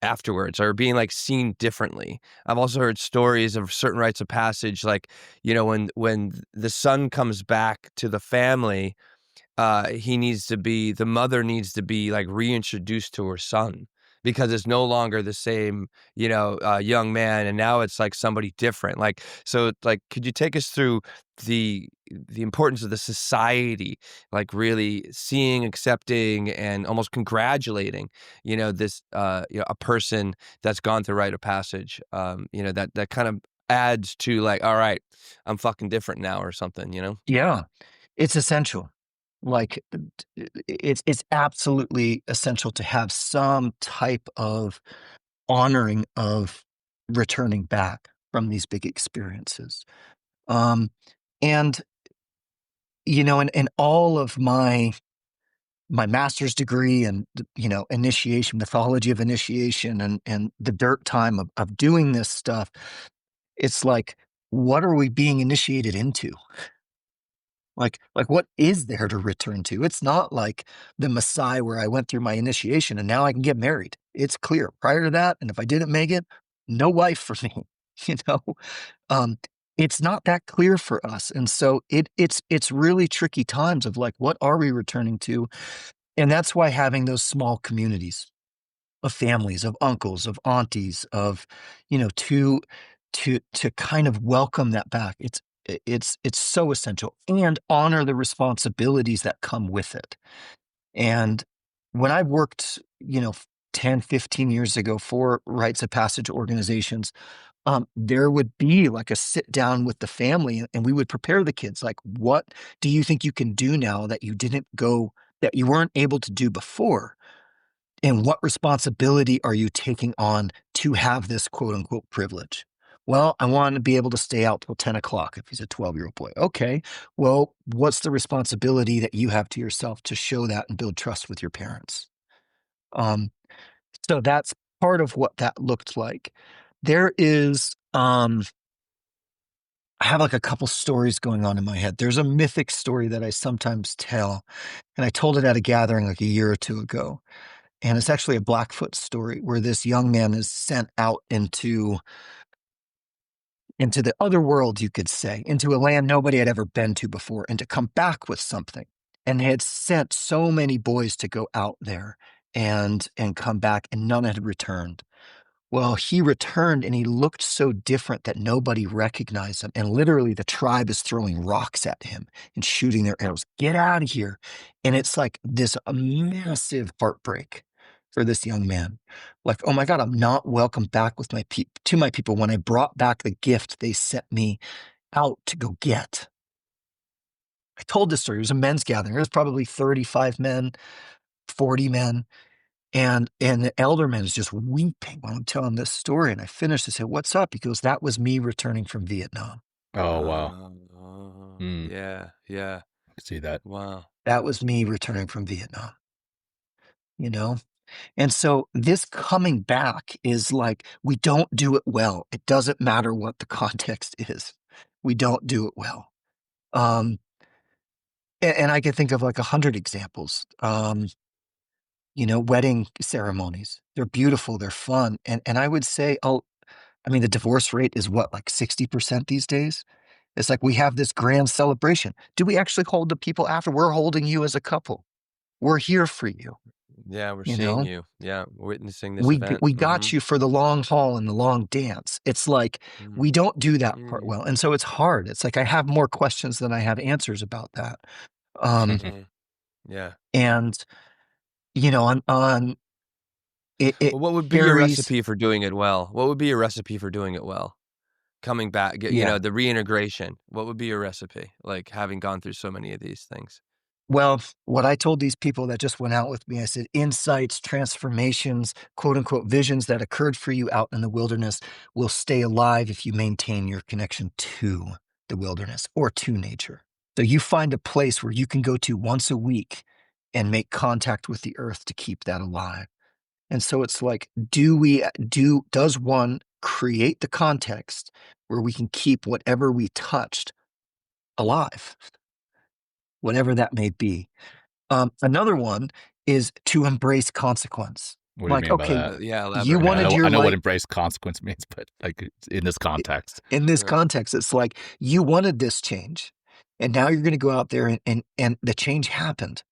afterwards or being like seen differently. I've also heard stories of certain rites of passage like, when the son comes back to the family, the mother needs to be like reintroduced to her son because it's no longer the same, young man, and now it's like somebody different. Like, so like, could you take us through the importance of the society, like really seeing, accepting, and almost congratulating, this, a person that's gone through rite of passage, that kind of adds to like, all right, I'm fucking different now or something, Yeah. It's essential. Like, it's absolutely essential to have some type of honoring of returning back from these big experiences. Um, and, in all of my master's degree and, initiation, mythology of initiation and the dirt time of doing this stuff, it's like, what are we being initiated into? Like what is there to return to? It's not like the Messiah where I went through my initiation and now I can get married. It's clear prior to that. And if I didn't make it, no wife for me, you know? Um, it's not that clear for us. And so it's really tricky times of like, what are we returning to? And that's why having those small communities of families, of uncles, of aunties, of, to kind of welcome that back. It's so essential, and honor the responsibilities that come with it. And when I worked, 10, 15 years ago for rites of passage organizations, there would be like a sit down with the family and we would prepare the kids. Like, what do you think you can do now that that you weren't able to do before? And what responsibility are you taking on to have this quote unquote privilege? Well, I want to be able to stay out till 10 o'clock if he's a 12-year-old boy. Okay. Well, what's the responsibility that you have to yourself to show that and build trust with your parents? So that's part of what that looked like. There is, I have like a couple stories going on in my head. There's a mythic story that I sometimes tell, and I told it at a gathering like a year or two ago. And it's actually a Blackfoot story where this young man is sent out into the other world, you could say, into a land nobody had ever been to before, and to come back with something. And they had sent so many boys to go out there and come back, and none had returned. Well, he returned and he looked so different that nobody recognized him. And literally the tribe is throwing rocks at him and shooting their arrows. Get out of here. And it's like this massive heartbreak for this young man. Like, oh my God, I'm not welcome back with my people when I brought back the gift they sent me out to go get. I told this story. It was a men's gathering. There was probably 35 men, 40 men. And the elderman is just weeping while I'm telling this story. And I finished. I said, "What's up?" He goes, "That was me returning from Vietnam." Oh, wow. Yeah. Yeah. I can see that. Wow. That was me returning from Vietnam, you know? And so this coming back is like, we don't do it well. It doesn't matter what the context is. We don't do it well. And I can think of like 100 examples. Wedding ceremonies. They're beautiful. They're fun. And I would say, the divorce rate is what, like 60% these days? It's like we have this grand celebration. Do we actually hold the people after? We're holding you as a couple. We're here for you. Yeah, we're You seeing know, you. Yeah, witnessing this we event. we got you for the long haul and the long dance. It's like we don't do that part well, and so it's hard. It's like I have more questions than I have answers about that. Yeah. And on it Well, what would be your carries. recipe for doing it well? What would be your recipe for doing it well? Coming back, Yeah. the reintegration. What would be your recipe? Like having gone through so many of these things. Well, what I told these people that just went out with me, I said, insights, transformations, quote unquote, visions that occurred for you out in the wilderness will stay alive if you maintain your connection to the wilderness or to nature. So you find a place where you can go to once a week and make contact with the earth to keep that alive. And so it's like, does one create the context where we can keep whatever we touched alive, whatever that may be? Another one is to embrace consequence. What do you mean by that? Yeah, you elaborate. wanted I know what life embrace consequence means, but like in this context. in this context. It's like you wanted this change, and now you're going to go out there and the change happened.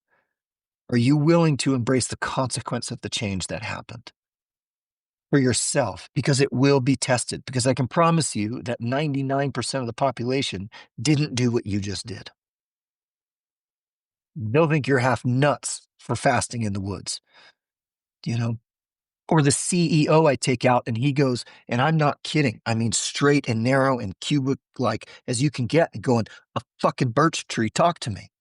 Are you willing to embrace the consequence of the change that happened for yourself? Because it will be tested. Because I can promise you that 99% of the population didn't do what you just did. They'll think you're half nuts for fasting in the woods, Or the CEO I take out and he goes, and I'm not kidding, I mean straight and narrow and cubic like as you can get, and going, "A fucking birch tree, talk to me."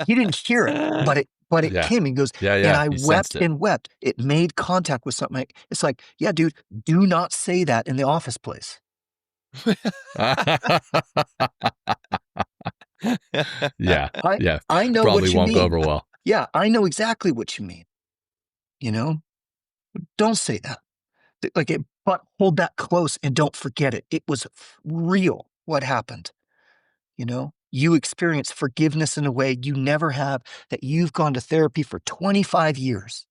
He didn't hear it, but it came. He goes, Yeah, and I he wept sensed it. and wept. It made contact with something. It's like, yeah, dude, do not say that in the office place. Yeah. I know Probably what you won't mean. go over well. Yeah, I know exactly what you mean. Don't say that. But hold that close and don't forget it. It was real what happened, You experience forgiveness in a way you never have, that you've gone to therapy for 25 years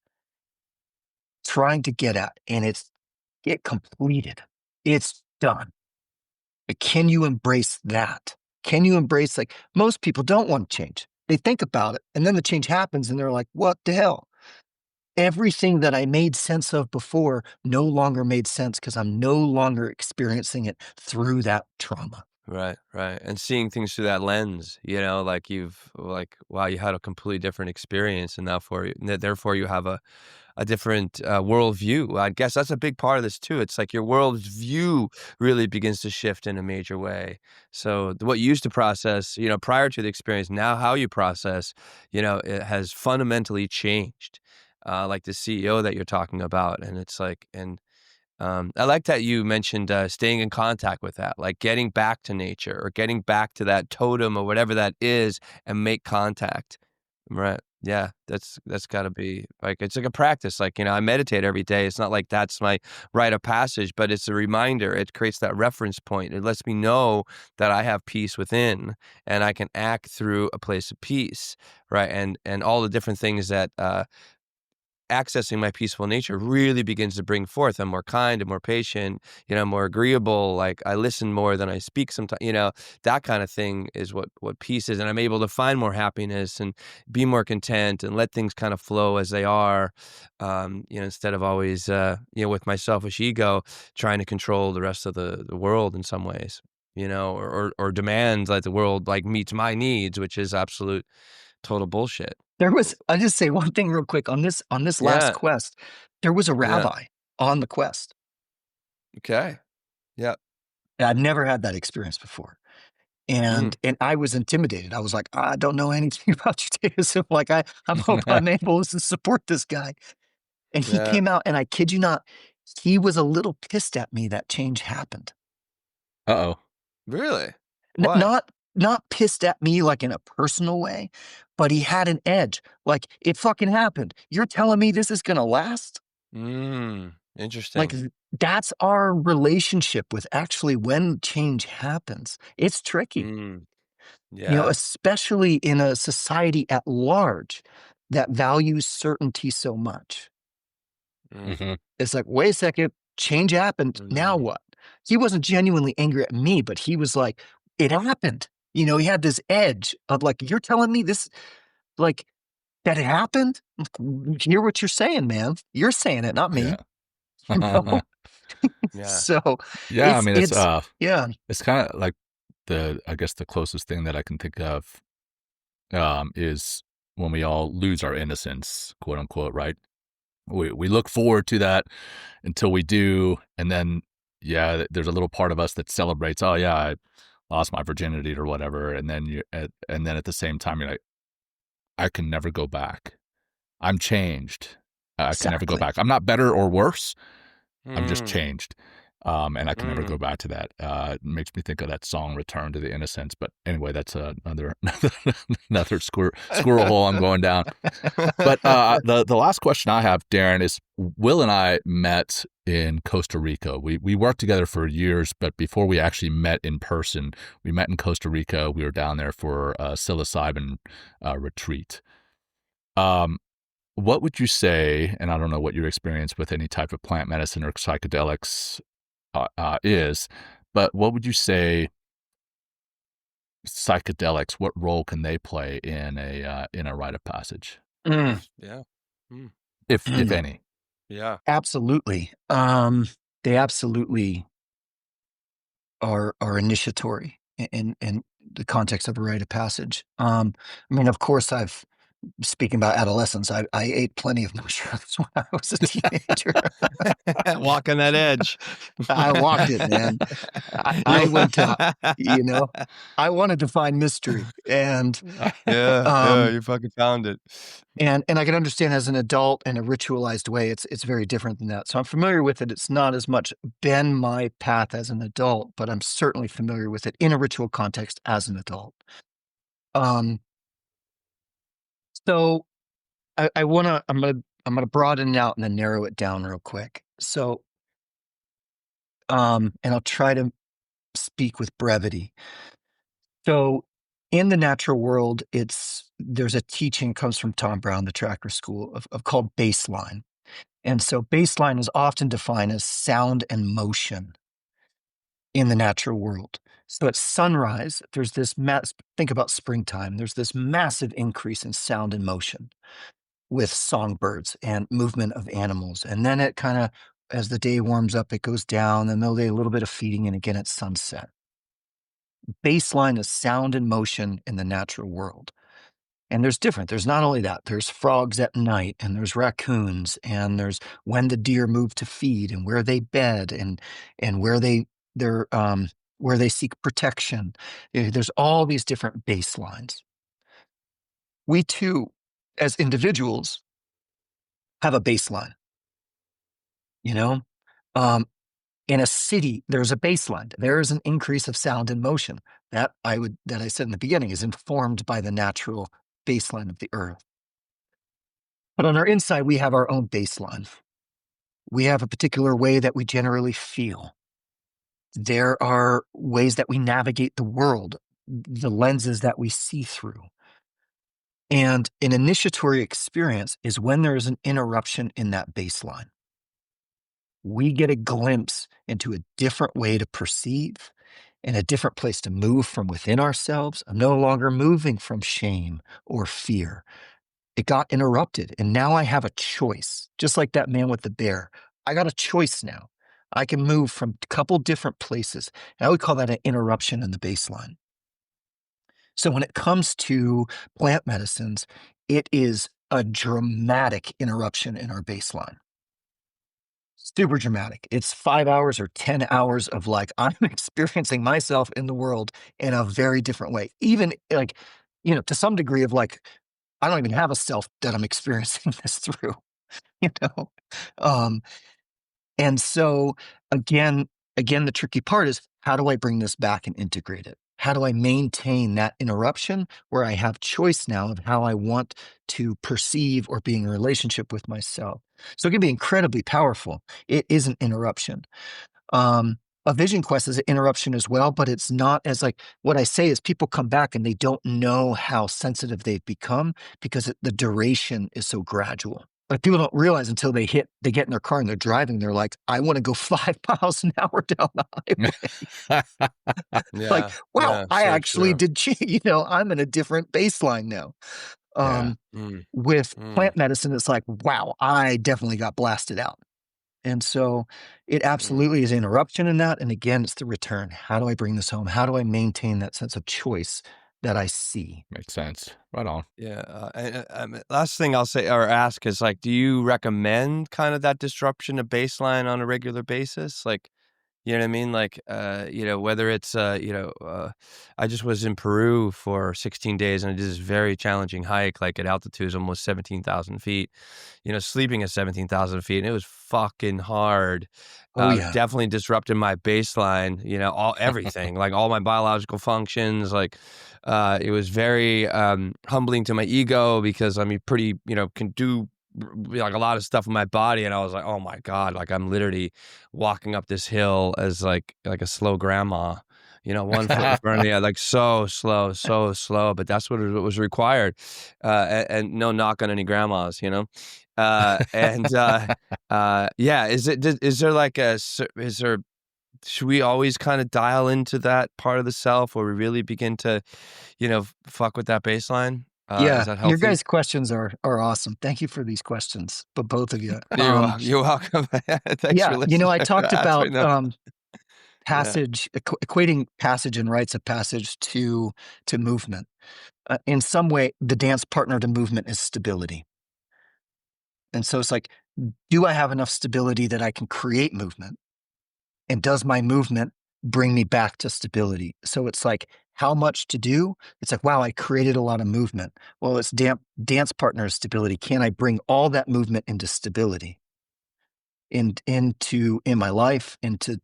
trying to get at, and it completed. It's done. But can you embrace that? Can you embrace, like, most people don't want to change. They think about it, and then the change happens, and they're like, what the hell? Everything that I made sense of before no longer made sense because I'm no longer experiencing it through that trauma. Right, right. And seeing things through that lens, like wow, you had a completely different experience, and therefore you have a different worldview. I guess that's a big part of this too. It's like your worldview really begins to shift in a major way. So what you used to process, prior to the experience, now how you process, it has fundamentally changed. Like the CEO that you're talking about, and it's like, I like that you mentioned staying in contact with that, like getting back to nature or getting back to that totem or whatever that is and make contact. Right. Yeah, that's got to be like, it's like a practice. Like, I meditate every day. It's not like that's my rite of passage, but it's a reminder. It creates that reference point. It lets me know that I have peace within and I can act through a place of peace. Right. And all the different things that, accessing my peaceful nature really begins to bring forth. I'm more kind and more patient, more agreeable. Like I listen more than I speak sometimes, that kind of thing is what peace is. And I'm able to find more happiness and be more content and let things kind of flow as they are, instead of always, with my selfish ego, trying to control the rest of the world in some ways, or demand like the world like meets my needs, which is absolute total bullshit. I'll just say one thing real quick on this last Yeah. quest. There was a Yeah. rabbi on the quest. Okay. Yeah. And I've never had that experience before. Mm. And I was intimidated. I was like, I don't know anything about Judaism. Like I'm hope I'm able to support this guy. And he Yeah. came out, and I kid you not, he was a little pissed at me that change happened. Uh-oh. Really? N Why? not pissed at me, like, in a personal way, but he had an edge. Like, "It fucking happened. You're telling me this is gonna last?" Like, Interesting. that's our relationship with actually when change happens. It's tricky, Mm. Yeah. especially in a society at large that values certainty so much. Mm. Hmm. It's like, "Wait a second, change happened, now Mm. what?" He wasn't genuinely angry at me, but he was like, "It happened." He had this edge of like, "You're telling me this, like, that it happened? Hear what you're saying, man. You're saying it, not Yeah. me." You know? Yeah. So, Yeah, I mean it's yeah, it's kind of like I guess the closest thing that I can think of is when we all lose our innocence, quote unquote, right? We look forward to that until we do, and then yeah, there's a little part of us that celebrates, oh yeah, I lost my virginity or whatever, and then and then at the same time you're like, I can never go back. I'm changed. I can never go exactly. back. I'm not better or worse. I'm just Mm. changed. And I can never go Mm. back to that. It makes me think of that song "Return to the Innocence." But anyway, that's another another squirrel hole I'm going down. But the last question I have, Darren, is Will and I met in Costa Rica. We worked together for years, but before we actually met in person, we met in Costa Rica. We were down there for a psilocybin retreat. Um, what would you say, and I don't know what your experience with any type of plant medicine or psychedelics is, but what would you say psychedelics, what role can they play in a rite of passage, Mm. Yeah. Mm. if any? Yeah. Absolutely. They absolutely are initiatory in the context of a rite of passage. I mean, of course, speaking about adolescence, I ate plenty of mushrooms when I was a teenager. Walking that edge. I walked it, man. I went to, you know, I wanted to find mystery, Yeah, yeah, um, you fucking found it. and I can understand as an adult in a ritualized way, it's very different than that. So I'm familiar with it. It's not as much been my path as an adult, but I'm certainly familiar with it in a ritual context as an adult. Um, so I'm gonna broaden it out and then narrow it down real quick. So, and I'll try to speak with brevity. So In the natural world, there's a teaching comes from Tom Brown, the Tracker School, of called baseline. And so baseline is often defined as sound and motion in the natural world. So at sunrise, there's this think about springtime. There's this massive increase in sound and motion with songbirds and movement of animals. And then it kind of, as the day warms up, it goes down. In the middle of the day, a little bit of feeding, and again at sunset. Baseline is sound and motion in the natural world. And there's not only that, there's frogs at night, and there's raccoons, and there's when the deer move to feed, and where they bed, and where they seek protection. There's all these different baselines. We too, as individuals, have a baseline. You know, in a city, there's a baseline. There is an increase of sound and motion that I said in the beginning is informed by the natural baseline of the earth. But on our inside, we have our own baseline. We have a particular way that we generally feel. There are ways that we navigate the world, the lenses that we see through. And an initiatory experience is when there is an interruption in that baseline. We get a glimpse into a different way to perceive and a different place to move from within ourselves. I'm no longer moving from shame or fear. It got interrupted, and now I have a choice. Just like that man with the bear, I got a choice now. I can move from a couple different places. And I would call that an interruption in the baseline. So when it comes to plant medicines, it is a dramatic interruption in our baseline. Super dramatic. It's 5 hours or 10 hours of like, I'm experiencing myself in the world in a very different way. Even like, to some degree of like, I don't even have a self that I'm experiencing this through, you know? And so again, the tricky part is how do I bring this back and integrate it? How do I maintain that interruption where I have choice now of how I want to perceive or be in a relationship with myself? So it can be incredibly powerful. It is an interruption. A vision quest is an interruption as well, but it's not as like what I say is people come back and they don't know how sensitive they've become because the duration is so gradual. Like people don't realize until they get in their car and they're driving, they're like, I want to go 5 miles an hour down the highway. Like, wow, I so actually true. did, I'm in a different baseline now. With plant medicine, it's like, wow, I definitely got blasted out. And so it absolutely is an interruption in that. And again, it's the return. How do I bring this home? How do I maintain that sense of choice that I see? Makes sense. Right on. Yeah. Last thing I'll say or ask is like, do you recommend kind of that disruption of baseline on a regular basis? Like, you know what I mean? Like, whether it's, I just was in Peru for 16 days and I did this very challenging hike, like at altitude, almost 17,000 feet, sleeping at 17,000 feet. And it was fucking hard. Oh, yeah. Definitely disrupted my baseline, everything, like all my biological functions. Like, it was very humbling to my ego because I'm pretty, can do like a lot of stuff in my body, and I was like, oh my God, like I'm literally walking up this hill as like a slow grandma, 1 foot in front of me, like so slow, but that's what was required. And no knock on any grandmas, should we always kind of dial into that part of the self where we really begin to, fuck with that baseline? Yeah, Is that healthy? your guys' questions are awesome. Thank you for these questions, but both of you. You're welcome. Thanks for listening. I talked about Passage. equating passage and rites of passage to movement. In some way, the dance partner to movement is stability. And so it's like, do I have enough stability that I can create movement? And does my movement bring me back to stability? So it's like, how much to do? It's like, wow, I created a lot of movement. Well, it's dance partner stability. Can I bring all that movement into stability? In my life, into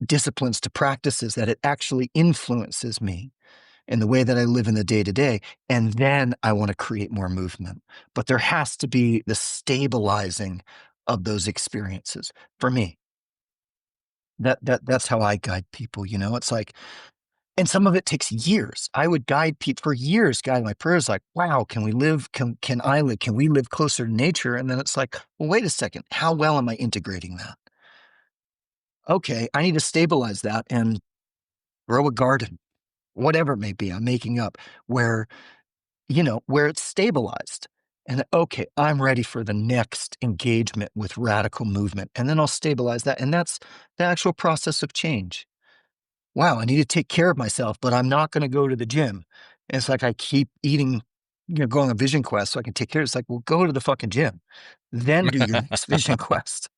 disciplines, to practices that it actually influences me in the way that I live in the day-to-day. And then I want to create more movement. But there has to be the stabilizing of those experiences for me. That's how I guide people. It's like And some of it takes years. I would guide people for years, guide my prayers like, wow, can we live? Can I live? Can we live closer to nature? And then it's like, well, wait a second. How well am I integrating that? Okay, I need to stabilize that and grow a garden, whatever it may be. I'm making up where it's stabilized. And okay, I'm ready for the next engagement with radical movement. And then I'll stabilize that. And that's the actual process of change. Wow, I need to take care of myself, but I'm not going to go to the gym. And it's like I keep eating, going on vision quest so I can take care of it. It's like, well, go to the fucking gym, then do your next vision quest.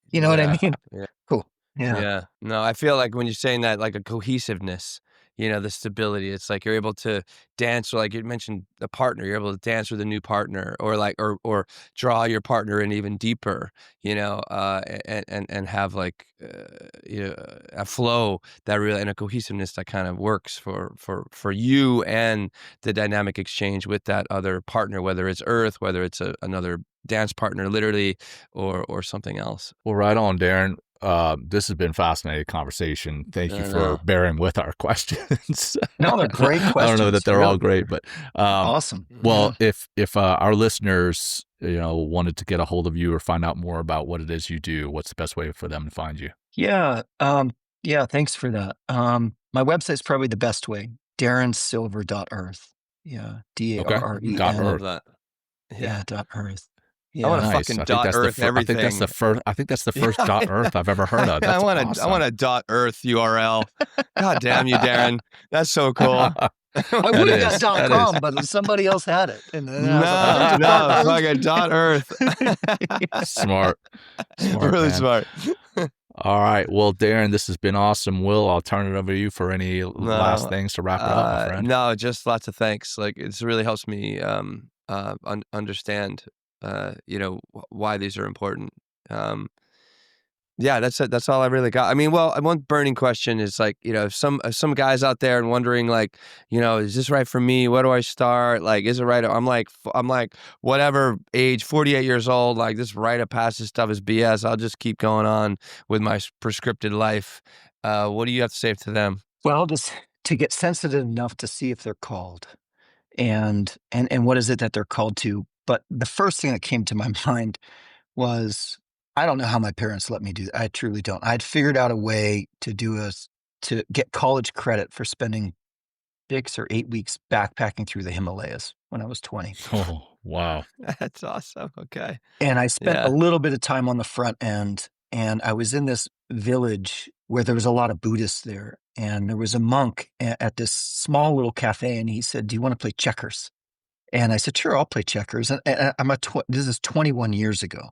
You know what I mean? Yeah. Cool. Yeah. Yeah. No, I feel like when you're saying that, like a cohesiveness, the stability, it's like you're able to dance, or like you mentioned a partner, you're able to dance with a new partner, or like, or draw your partner in even deeper, and have like, a flow that really, and a cohesiveness that kind of works for you and the dynamic exchange with that other partner, whether it's earth, whether it's another dance partner, literally, or something else. Well, right on, Darren. This has been a fascinating conversation. Thank you for bearing with our questions. No, they're great questions. I don't know that they're all great, but awesome. Well, if our listeners, wanted to get a hold of you or find out more about what it is you do, what's the best way for them to find you? Yeah. Thanks for that. My website's probably the best way. DarrenSilver.earth. Yeah. DARREN. Okay. I love that. Yeah. .earth. Yeah. I want to fucking dot earth everything. I think that's the first dot earth I've ever heard of. That's I want a dot earth URL. God damn you, Darren. That's so cool. I would have got .com, but somebody else had it. And then no, fucking dot earth. Smart, really man. Smart. All right. Well, Darren, this has been awesome. Will, I'll turn it over to you for any last things to wrap it up, my friend. No, just lots of thanks. Like, it really helps me understand why these are important. Yeah, that's it. That's all I really got. I mean, well, one burning question is like, if some guys out there and wondering like, is this right for me? Where do I start? Like, is it right? I'm like, whatever age, 48 years old, like this rite of passage stuff is BS. I'll just keep going on with my prescripted life. What do you have to say to them? Well, just to get sensitive enough to see if they're called and what is it that they're called to. But the first thing that came to my mind was, I don't know how my parents let me do that. I truly don't. I'd figured out a way to to get college credit for spending 6 or 8 weeks backpacking through the Himalayas when I was 20. Oh, wow. That's awesome. Okay. And I spent a little bit of time on the front end, and I was in this village where there was a lot of Buddhists there. And there was a monk at this small little cafe, and he said, "Do you want to play checkers?" And I said, "Sure, I'll play checkers." And this is 21 years ago.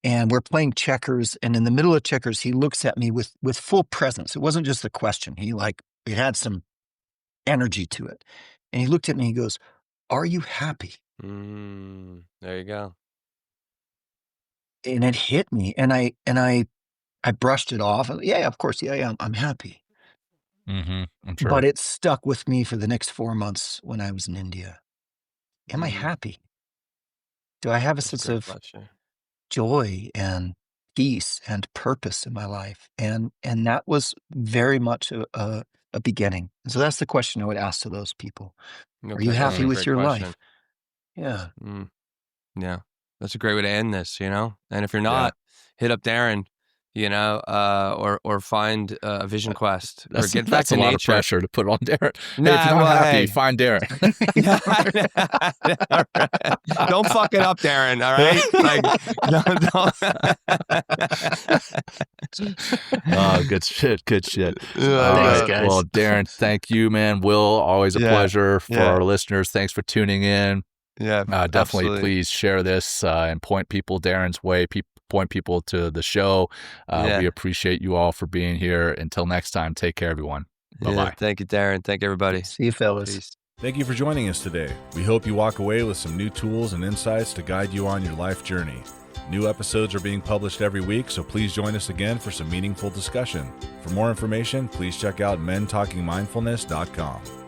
And we're playing checkers. And in the middle of checkers, he looks at me with full presence. It wasn't just a question. It had some energy to it. And he looked at me, he goes, "Are you happy?" There you go. And it hit me. And I brushed it off. Yeah, of course. Yeah, I'm happy. Mm-hmm. I'm sure. But it stuck with me for the next 4 months when I was in India. Am I happy? Do I have a sense of joy and peace and purpose in my life? And that was very much a beginning. And so that's the question I would ask to those people. Okay, are you happy with your life? Yeah. Yeah. That's a great way to end this, And if you're not, hit up Darren, or find a vision quest, or get back to nature. That's a lot of pressure to put on Darren. Nah, if you're not happy, find Darren. Don't fuck it up, Darren. All right. Oh, good shit. Thanks, guys. Well, Darren, thank you, man. Will, always a pleasure for our listeners. Thanks for tuning in. Yeah, definitely. absolutely. Please share this and point people Darren's way. Point people to the show. We appreciate you all for being here. Until next time, take care, everyone. Bye-bye. Thank you, Darren. Thank everybody. See you, fellas. Peace. Thank you for joining us today. We hope you walk away with some new tools and insights to guide you on your life journey. New episodes are being published every week, so please join us again for some meaningful discussion. For more information, please check out mentalkingmindfulness.com.